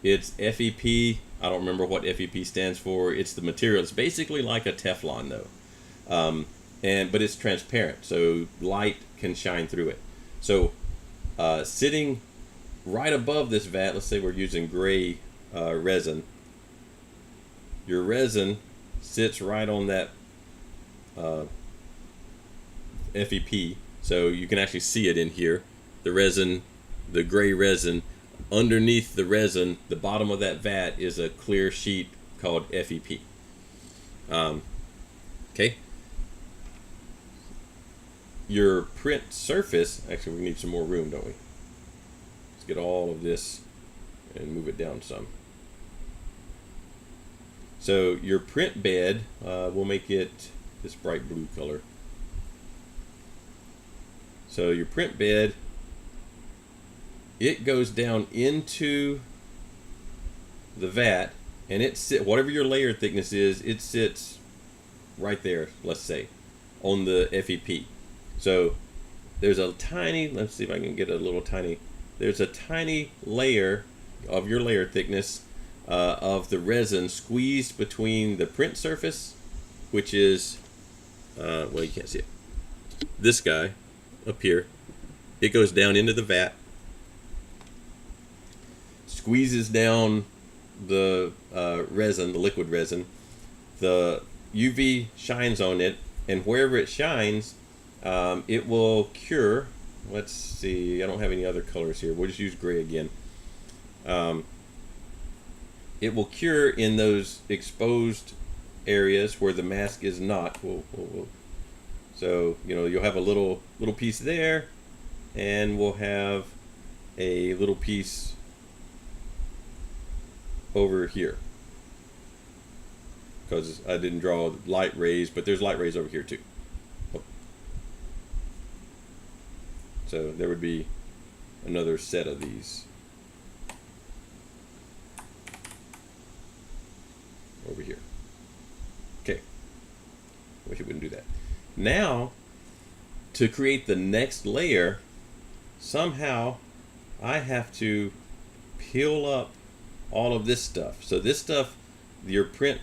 Speaker 1: It's FEP. I don't remember what FEP stands for. It's the material. It's basically like a Teflon though. But it's transparent, so light can shine through it. So sitting right above this vat, let's say we're using gray resin. Your resin sits right on that FEP, so you can actually see it in here. The resin, the gray resin, underneath the resin, the bottom of that vat is a clear sheet called FEP. Okay. Your print surface, actually we need some more room, don't we? Let's get all of this and move it down some. So your print bed, we'll make it this bright blue color. So your print bed, it goes down into the vat, and it sits, whatever your layer thickness is, it sits right there, let's say, on the FEP. So there's a tiny, let's see if I can get a little tiny, there's a tiny layer of your layer thickness of the resin squeezed between the print surface, which is, well, you can't see it, this guy up here. It goes down into the vat, squeezes down the resin, the liquid resin. The UV shines on it, and wherever it shines, it will cure. Let's see, I don't have any other colors here. We'll just use gray again. It will cure in those exposed areas where the mask is not. Whoa, whoa, whoa. So, you'll have a little piece there, and we'll have a little piece over here. Because I didn't draw light rays, but there's light rays over here too. Oh. So there would be another set of these over here. Okay. Wish it wouldn't do that. Now, to create the next layer, somehow I have to peel up all of this stuff. So this stuff, your print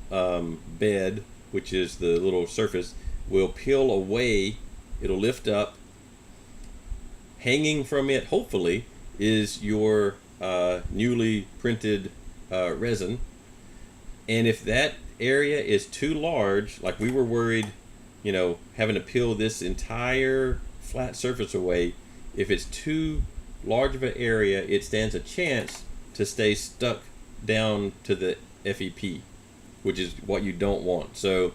Speaker 1: bed, which is the little surface, will peel away. It'll lift up. Hanging from it, hopefully, is your newly printed resin. And if that area is too large, like we were worried, having to peel this entire flat surface away, if it's too large of an area, it stands a chance to stay stuck down to the FEP, which is what you don't want. So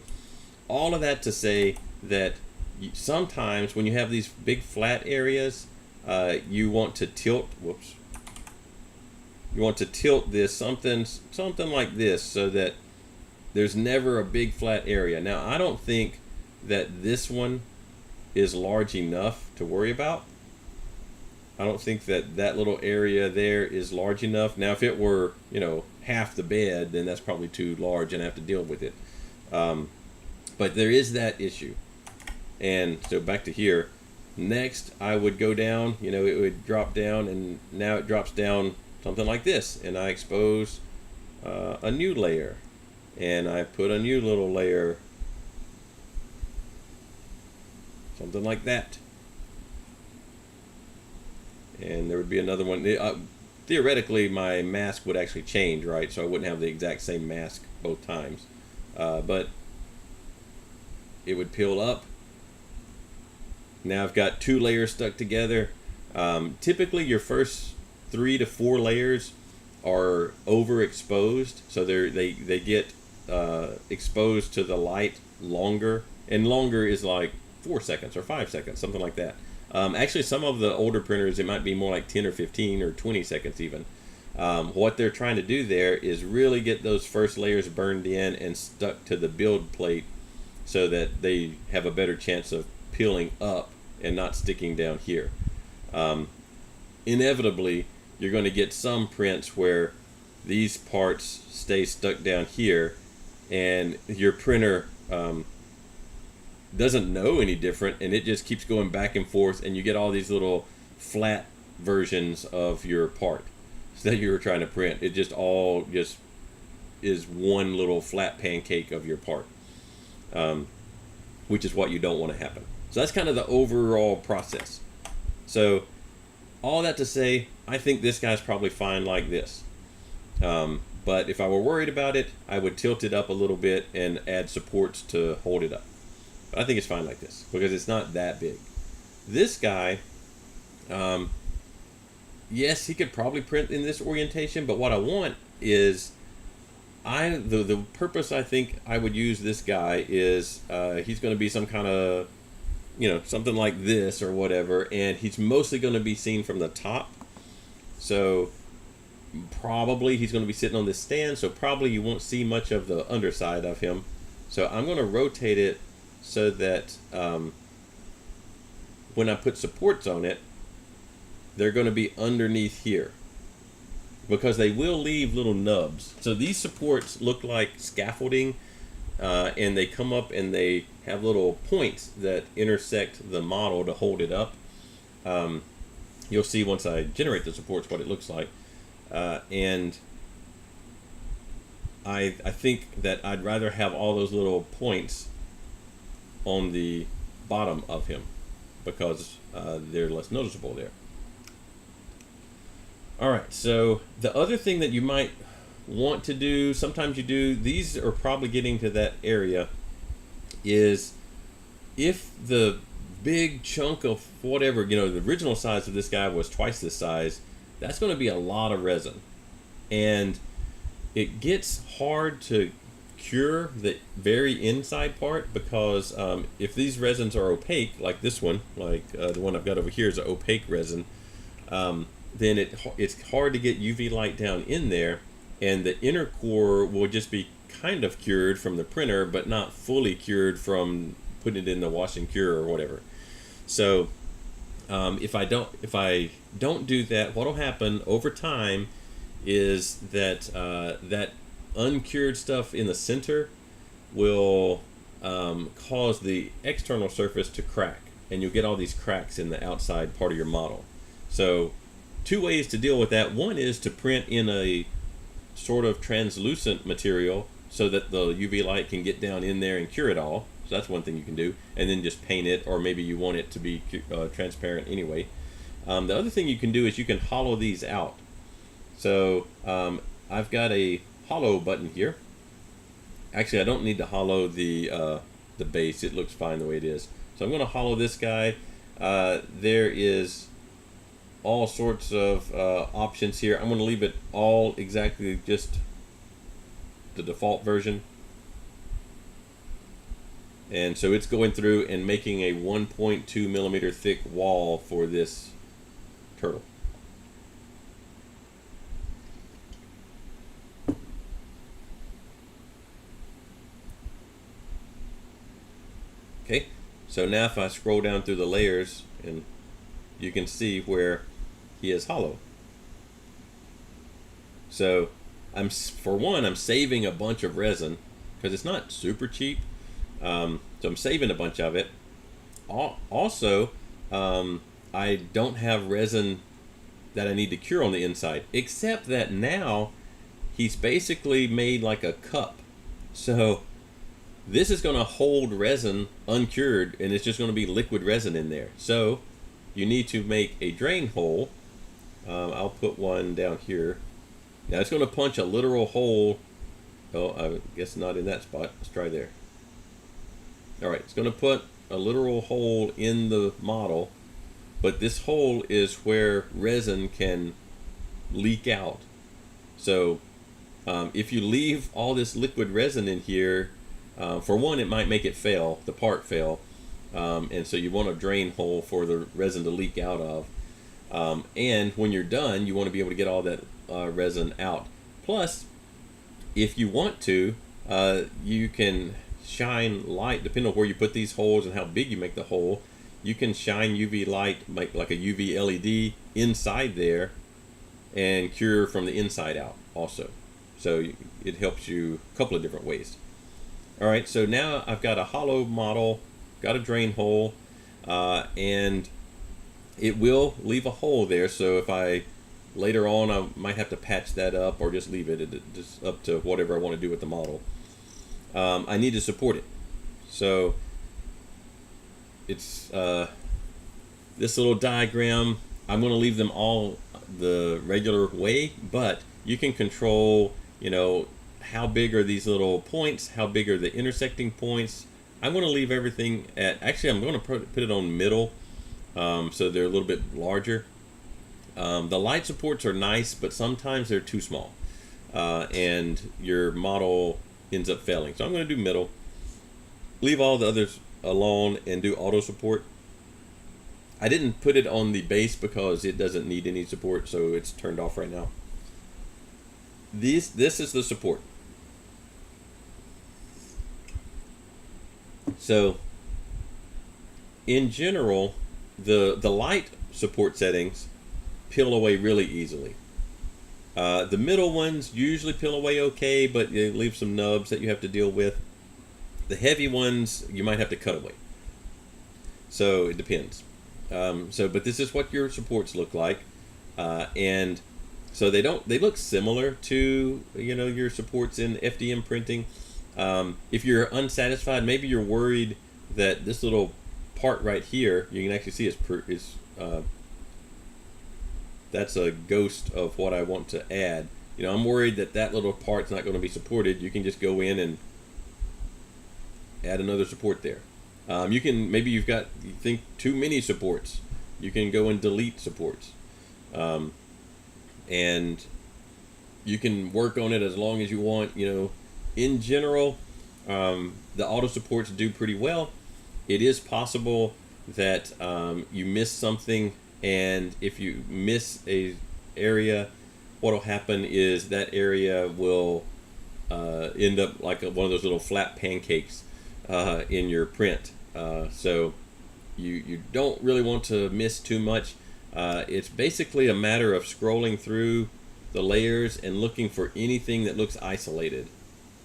Speaker 1: all of that to say that sometimes when you have these big flat areas, you want to tilt, you want to tilt this something like this, so that there's never a big flat area. Now, I don't think that this one is large enough to worry about. I don't think that that little area there is large enough. Now, if it were, half the bed, then that's probably too large and I have to deal with it. But there is that issue. And so back to here. Next, I would go down, it would drop down, and now it drops down something like this. And I expose a new layer, and I put a new little layer, something like that, and there would be another one. Theoretically, my mask would actually change, right? So I wouldn't have the exact same mask both times, but it would peel up. Now I've got 2 layers stuck together. Typically your first 3 to 4 layers are overexposed, so they get exposed to the light longer, and longer is like 4 seconds or 5 seconds, something like that. Actually, some of the older printers, it might be more like 10 or 15 or 20 seconds even. What they're trying to do there is really get those first layers burned in and stuck to the build plate so that they have a better chance of peeling up and not sticking down here. Inevitably, you're going to get some prints where these parts stay stuck down here, and your printer doesn't know any different, and it just keeps going back and forth, and you get all these little flat versions of your part that you were trying to print. It just all just is one little flat pancake of your part, which is what you don't want to happen. So that's kind of the overall process. So all that to say, I think this guy's probably fine like this. But if I were worried about it, I would tilt it up a little bit and add supports to hold it up. But I think it's fine like this because it's not that big. This guy, yes, he could probably print in this orientation, but what I want is, the purpose I think I would use this guy is he's going to be some kind of, something like this or whatever, and he's mostly going to be seen from the top. So probably he's going to be sitting on this stand, so probably you won't see much of the underside of him. So I'm going to rotate it so that when I put supports on it, they're going to be underneath here, because they will leave little nubs. So these supports look like scaffolding, and they come up and they have little points that intersect the model to hold it up. You'll see once I generate the supports what it looks like. And I think that I'd rather have all those little points on the bottom of him because they're less noticeable there. Alright, so the other thing that you might want to do, sometimes you do, these are probably getting to that area, is if the big chunk of whatever, the original size of this guy was twice this size, that's going to be a lot of resin. And it gets hard to cure the very inside part because if these resins are opaque, like this one, like the one I've got over here is an opaque resin, then it's hard to get UV light down in there, and the inner core will just be kind of cured from the printer, but not fully cured from putting it in the wash and cure or whatever. So if I don't do that, what will happen over time is that that uncured stuff in the center will cause the external surface to crack, and you'll get all these cracks in the outside part of your model. So 2 ways to deal with that. One is to print in a sort of translucent material so that the UV light can get down in there and cure it all. So that's one thing you can do, and then just paint it, or maybe you want it to be transparent anyway. The other thing you can do is you can hollow these out. So I've got a hollow button here. Actually, I don't need to hollow the base. It looks fine the way it is. So I'm going to hollow this guy. There is all sorts of options here. I'm going to leave it all exactly just the default version. And so it's going through and making a 1.2 millimeter thick wall for this turtle. Okay, so now if I scroll down through the layers, and you can see where he is hollow. So for one, I'm saving a bunch of resin because it's not super cheap. So I'm saving a bunch of it. Also, I don't have resin that I need to cure on the inside, except that now he's basically made like a cup. So this is going to hold resin uncured, and it's just going to be liquid resin in there. So you need to make a drain hole. I'll put one down here. Now it's going to punch a literal hole. Oh, I guess not in that spot. Let's try there. All right, it's going to put a literal hole in the model, but this hole is where resin can leak out. So if you leave all this liquid resin in here, for one, it might make it fail, the part fail, and so you want a drain hole for the resin to leak out of. And when you're done, you want to be able to get all that resin out. Plus, if you want to, you can shine light, depending on where you put these holes and how big you make the hole. You can shine UV light, make like a UV LED inside there, and cure from the inside out also. So it helps you a couple of different ways. All right, so now I've got a hollow model, got a drain hole, and it will leave a hole there. So if I later on, I might have to patch that up or just leave it. It's just up to whatever I want to do with the model. I need to support it. So it's this little diagram. I'm going to leave them all the regular way, but you can control, you know, how big are these little points, how big are the intersecting points. I'm going to leave everything at, actually I'm going to put it on middle, so they're a little bit larger. The light supports are nice, but sometimes they're too small, and your model ends up failing. So I'm going to do middle, leave all the others alone, and do auto support. I didn't put it on the base because it doesn't need any support, so it's turned off right now. This is the support. So in general, the light support settings peel away really easily. The middle ones usually peel away okay, but they leave some nubs that you have to deal with. The heavy ones you might have to cut away. So it depends. But this is what your supports look like, and so they look similar to, you know, your supports in FDM printing. If you're unsatisfied, maybe you're worried that this little part right here, you can actually see is that's a ghost of what I want to add. You know, I'm worried that that little part's not going to be supported. You can just go in and add another support there. You can, maybe you think too many supports. You can go and delete supports. And you can work on it as long as you want. You know, in general, the auto supports do pretty well. It is possible that you miss something, and if you miss a area, what will happen is that area will end up like one of those little flat pancakes in your print. So you don't really want to miss too much. It's basically a matter of scrolling through the layers and looking for anything that looks isolated.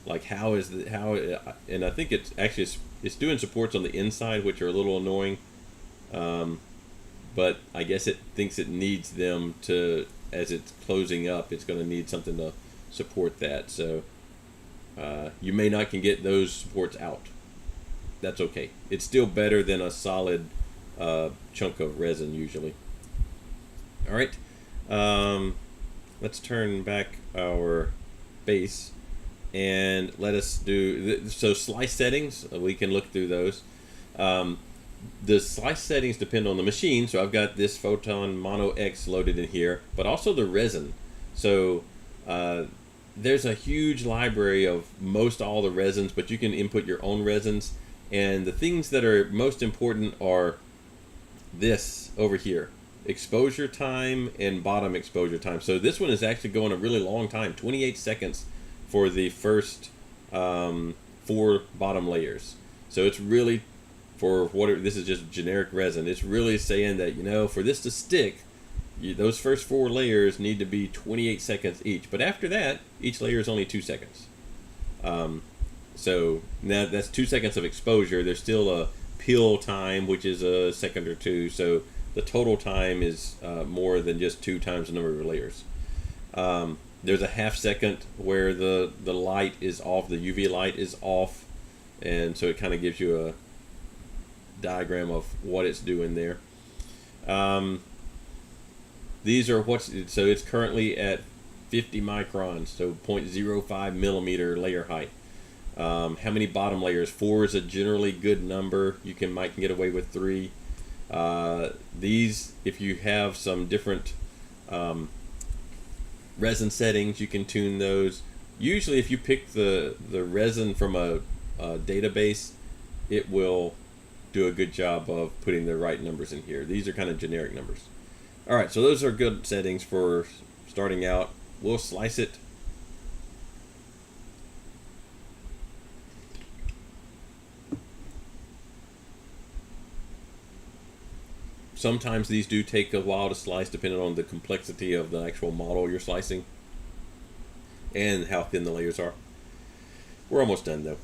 Speaker 1: Like and I think it's actually it's doing supports on the inside, which are a little annoying. But I guess it thinks it needs them to, as it's closing up, it's going to need something to support that. So you may not can get those supports out. That's okay. It's still better than a solid chunk of resin usually. All right, let's turn back our base and let us do, so slice settings, we can look through those. The slice settings depend on the machine, so I've got this Photon Mono X loaded in here, but also the resin. So there's a huge library of most all the resins, but you can input your own resins. And the things that are most important are this over here, exposure time and bottom exposure time. So this one is actually going a really long time, 28 seconds for the first 4 bottom layers. So it's really, for what this is just generic resin, it's really saying that, you know, for this to stick, those first 4 layers need to be 28 seconds each. But after that, each layer is only 2 seconds. So now that's 2 seconds of exposure. There's still a peel time, which is a second or 2. So the total time is more than just 2 times the number of layers. There's a half second where the light is off, the UV light is off, and so it kind of gives you a diagram of what it's doing there. These are so it's currently at 50 microns, so 0.05 millimeter layer height. How many bottom layers? 4 is a generally good number. You might get away with 3. These, if you have some different resin settings, you can tune those. Usually if you pick the resin from a database, it will do a good job of putting the right numbers in here. These are kind of generic numbers. Alright, so those are good settings for starting out. We'll slice it. Sometimes these do take a while to slice depending on the complexity of the actual model you're slicing and how thin the layers are. We're almost done though.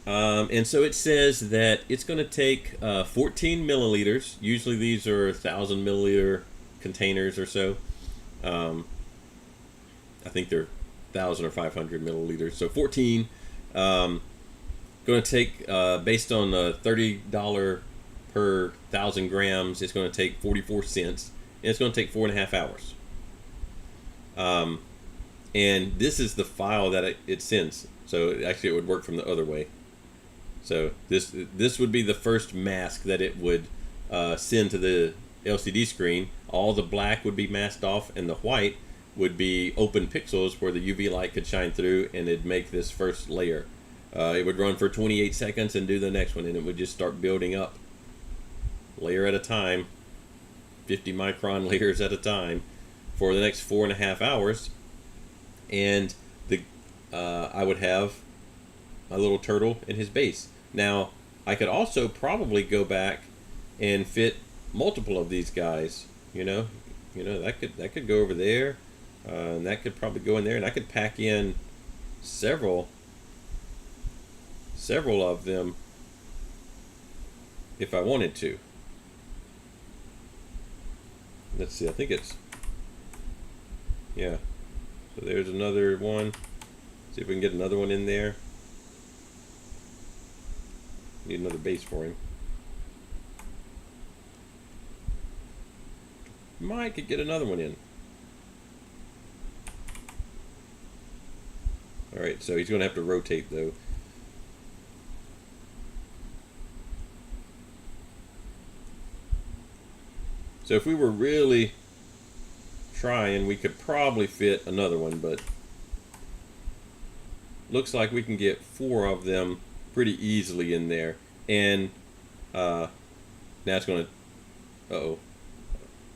Speaker 1: And so it says that it's going to take 14 milliliters. Usually these are 1,000 milliliter containers or so. I think they're 1,000 or 500 milliliters. So 14. Going to take, based on $30 per 1,000 grams, it's going to take 44 cents. And it's going to take 4.5 hours. And this is the file that it sends. So actually it would work from the other way. So this would be the first mask that it would send to the LCD screen. All the black would be masked off, and the white would be open pixels where the UV light could shine through, and it'd make this first layer. It would run for 28 seconds and do the next one, and it would just start building up, layer at a time, 50 micron layers at a time, for the next 4.5 hours. And I would have my little turtle in his base. Now, I could also probably go back and fit multiple of these guys. That could go over there, and that could probably go in there, and I could pack in several of them if I wanted to. Let's see, I think it's, yeah. So there's another one. See if we can get another one in there. Need another base for him. Could get another one in. Alright, so he's going to have to rotate though. So if we were really trying, we could probably fit another one, but looks like we can get 4 of them pretty easily in there. And now it's going to, uh-oh,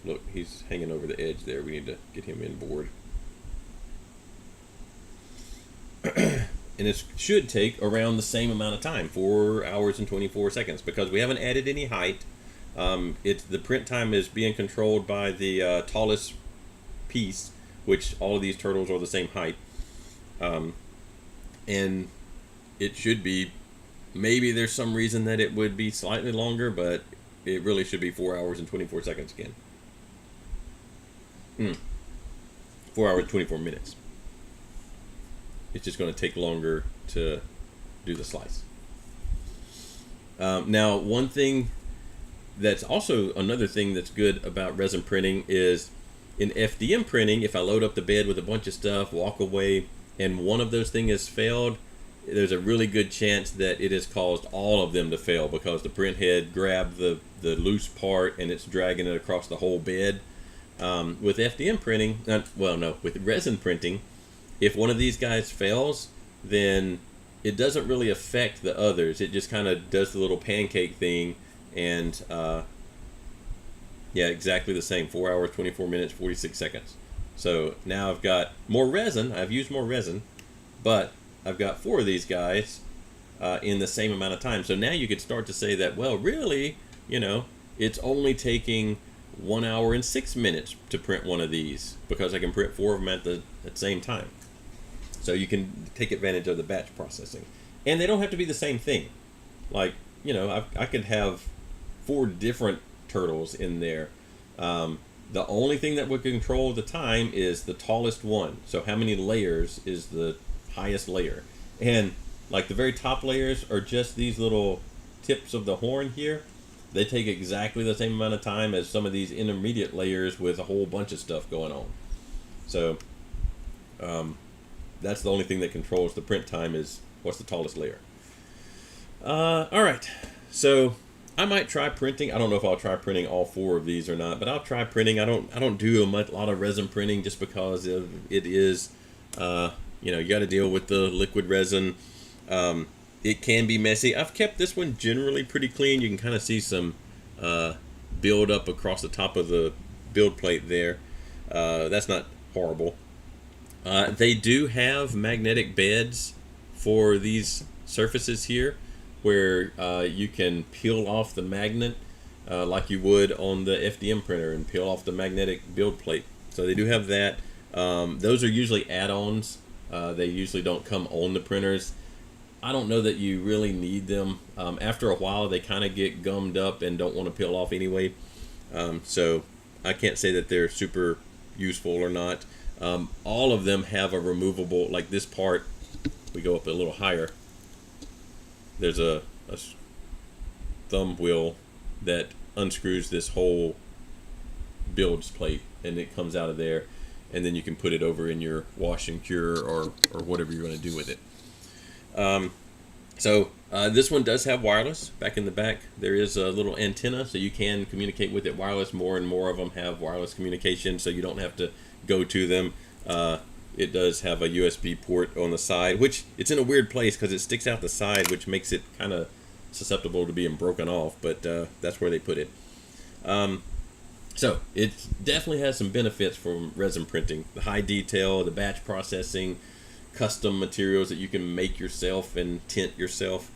Speaker 1: look, he's hanging over the edge there. We need to get him in board. And it should take around the same amount of time, 4 hours and 24 seconds, because we haven't added any height. The print time is being controlled by the tallest piece, which all of these turtles are the same height. And it should be, maybe there's some reason that it would be slightly longer, but it really should be 4 hours and 24 seconds again. 4 hours, 24 minutes. It's just going to take longer to do the slice. Now, one thing that's also another thing that's good about resin printing is in FDM printing, if I load up the bed with a bunch of stuff, walk away, and one of those things has failed, there's a really good chance that it has caused all of them to fail because the print head grabbed the loose part and it's dragging it across the whole bed. With FDM printing, with resin printing, if one of these guys fails, then it doesn't really affect the others. It just kind of does the little pancake thing, and yeah, exactly the same. 4 hours, 24 minutes, 46 seconds. So now I've got more resin. I've used more resin, but I've got 4 of these guys in the same amount of time. So now you could start to say that, well, really, it's only taking 1 hour and 6 minutes to print one of these because I can print 4 of them at the same time. So you can take advantage of the batch processing. And they don't have to be the same thing. Like, I could have 4 different turtles in there. The only thing that would control the time is the tallest one. So how many layers is the highest layer? And like the very top layers are just these little tips of the horn here. They take exactly the same amount of time as some of these intermediate layers with a whole bunch of stuff going on. So that's the only thing that controls the print time, is what's the tallest layer. All right, so I might try printing. I don't know if I'll try printing all 4 of these or not, but I'll try printing. I don't do a lot of resin printing just because it is, you know, you got to deal with the liquid resin. It can be messy. I've kept this one generally pretty clean. You can kind of see some build up across the top of the build plate there. That's not horrible. They do have magnetic beds for these surfaces here, where you can peel off the magnet like you would on the FDM printer and peel off the magnetic build plate. So they do have that. Those are usually add-ons. They usually don't come on the printers. I don't know that you really need them. After a while, they kind of get gummed up and don't want to peel off anyway. So I can't say that they're super useful or not. All of them have a removable, like this part, we go up a little higher. There's a thumb wheel that unscrews this whole builds plate, and it comes out of there, and then you can put it over in your wash and cure or whatever you're going to do with it. So this one does have wireless. Back in the back there is a little antenna, so you can communicate with it wireless. More and more of them have wireless communication, so you don't have to go to them. It does have a USB port on the side, which it's in a weird place because it sticks out the side, which makes it kind of susceptible to being broken off, but that's where they put it. So it definitely has some benefits from resin printing. The high detail, the batch processing, custom materials that you can make yourself and tint yourself.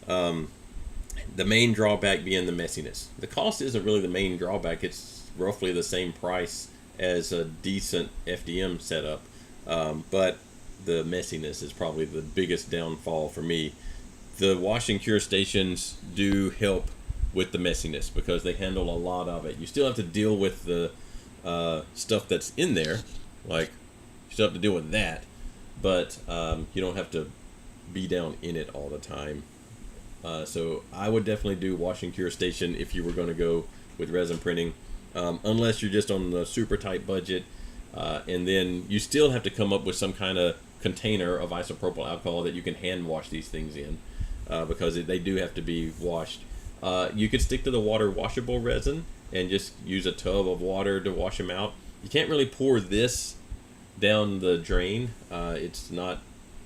Speaker 1: The main drawback being the messiness. The cost isn't really the main drawback. It's roughly the same price as a decent FDM setup, but the messiness is probably the biggest downfall for me. The wash and cure stations do help with the messiness because they handle a lot of it. You still have to deal with the stuff that's in there, like you still have to deal with that, but you don't have to be down in it all the time. So I would definitely do wash and cure station if you were going to go with resin printing, unless you're just on the super tight budget, and then you still have to come up with some kind of container of isopropyl alcohol that you can hand wash these things in, because they do have to be washed. You could stick to the water washable resin and just use a tub of water to wash them out. You can't really pour this down the drain. It's not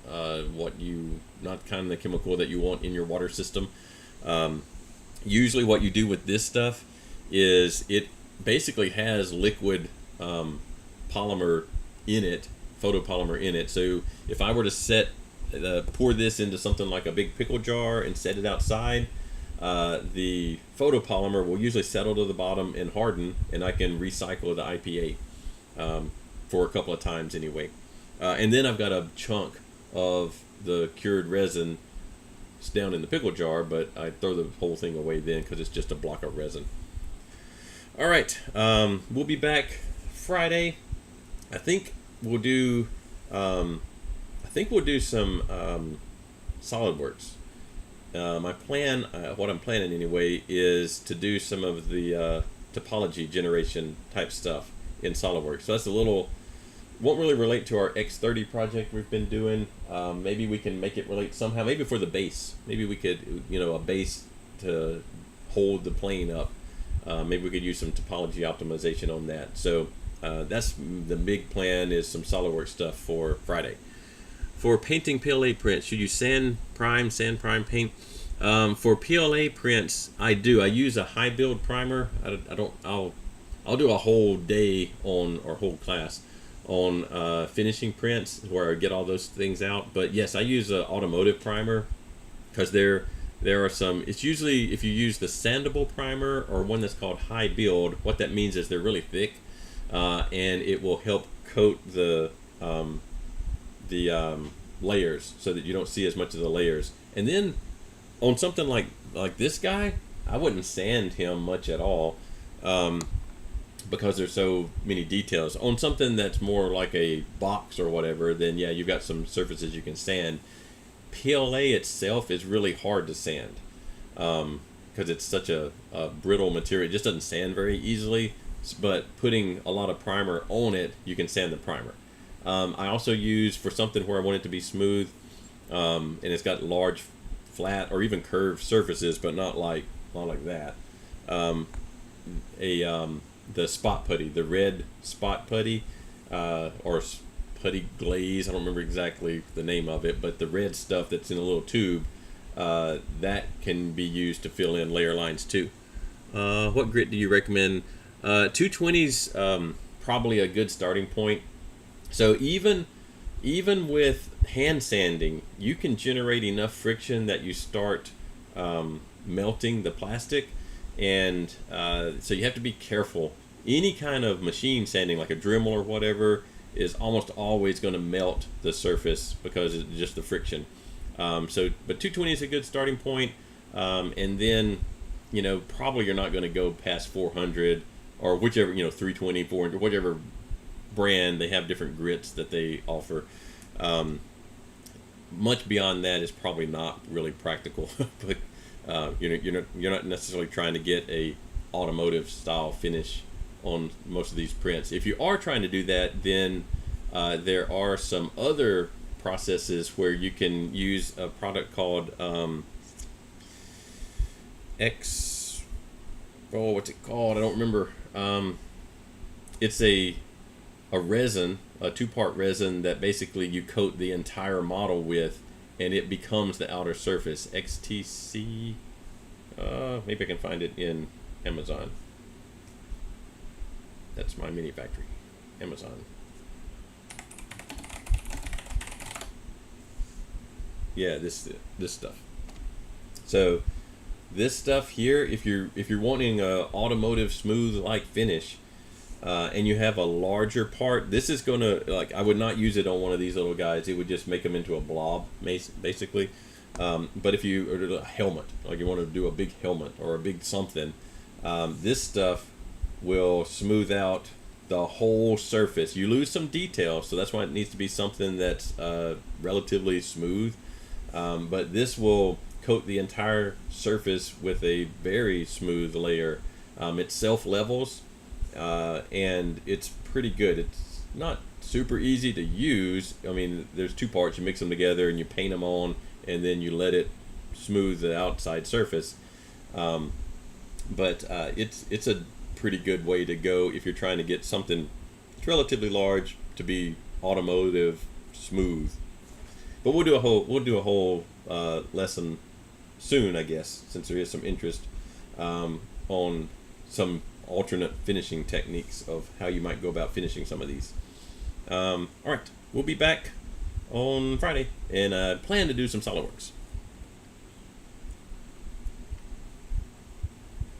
Speaker 1: not kind of the chemical that you want in your water system. Usually what you do with this stuff is it basically has liquid polymer in it, photopolymer in it. So if I were to pour this into something like a big pickle jar and set it outside, the photopolymer will usually settle to the bottom and harden, and I can recycle the IPA for a couple of times anyway. And then I've got a chunk of the cured resin down in the pickle jar, but I throw the whole thing away then because it's just a block of resin. All right, we'll be back Friday. I think we'll do some SolidWorks. My plan, what I'm planning anyway, is to do some of the topology generation type stuff in SolidWorks. So that's won't really relate to our X30 project we've been doing. Maybe we can make it relate somehow. Maybe for the base. Maybe we could, a base to hold the plane up. Maybe we could use some topology optimization on that. So that's the big plan, is some SolidWorks stuff for Friday. For painting PLA prints, should you sand prime paint? For PLA prints, I do. I use a high build primer. I'll do a whole day or whole class on finishing prints where I get all those things out. But yes, I use an automotive primer because there are some. It's usually, if you use the sandable primer or one that's called high build, what that means is they're really thick, and it will help coat the layers so that you don't see as much of the layers. And then on something like this guy, I wouldn't sand him much at all. because there's so many details. On something that's more like a box or whatever, then yeah, you've got some surfaces you can sand. PLA itself is really hard to sand because it's such a brittle material. It just doesn't sand very easily, but putting a lot of primer on it, you can sand the primer. I also use, for something where I want it to be smooth, and it's got large, flat, or even curved surfaces, but not like that. The spot putty, the red spot putty, or putty glaze. I don't remember exactly the name of it, but the red stuff that's in a little tube, that can be used to fill in layer lines too. What grit do you recommend? 220's probably a good starting point. So even with hand sanding, you can generate enough friction that you start melting the plastic, and so you have to be careful. Any kind of machine sanding, like a Dremel or whatever, is almost always going to melt the surface because it's just the friction. But 220 is a good starting point, and then probably you're not going to go past 400 or whichever 320, 400, whatever brand. They have different grits that they offer. Much beyond that is probably not really practical, but you're not necessarily trying to get a automotive style finish on most of these prints. If you are trying to do that, then there are some other processes where you can use a product called what's it called? I don't remember. It's a resin, a two-part resin that basically you coat the entire model with, and it becomes the outer surface. XTC. Maybe I can find it in Amazon. That's my mini factory. Amazon. Yeah, this stuff. So this stuff here, if you're wanting a automotive smooth like finish, and you have a larger part, this is gonna, I would not use it on one of these little guys. It would just make them into a blob, basically. But if you or a helmet, like you want to do a big helmet or a big something, this stuff will smooth out the whole surface. You lose some detail, so that's why it needs to be something that's relatively smooth. But this will coat the entire surface with a very smooth layer. It self-levels, and it's pretty good. It's not super easy to use. I mean, there's two parts. You mix them together and you paint them on, and then you let it smooth the outside surface. But it's a pretty good way to go if you're trying to get something that's relatively large to be automotive smooth. But we'll do a whole lesson soon, I guess, since there is some interest on some alternate finishing techniques of how you might go about finishing some of these. All right, we'll be back on Friday, and I plan to do some SolidWorks.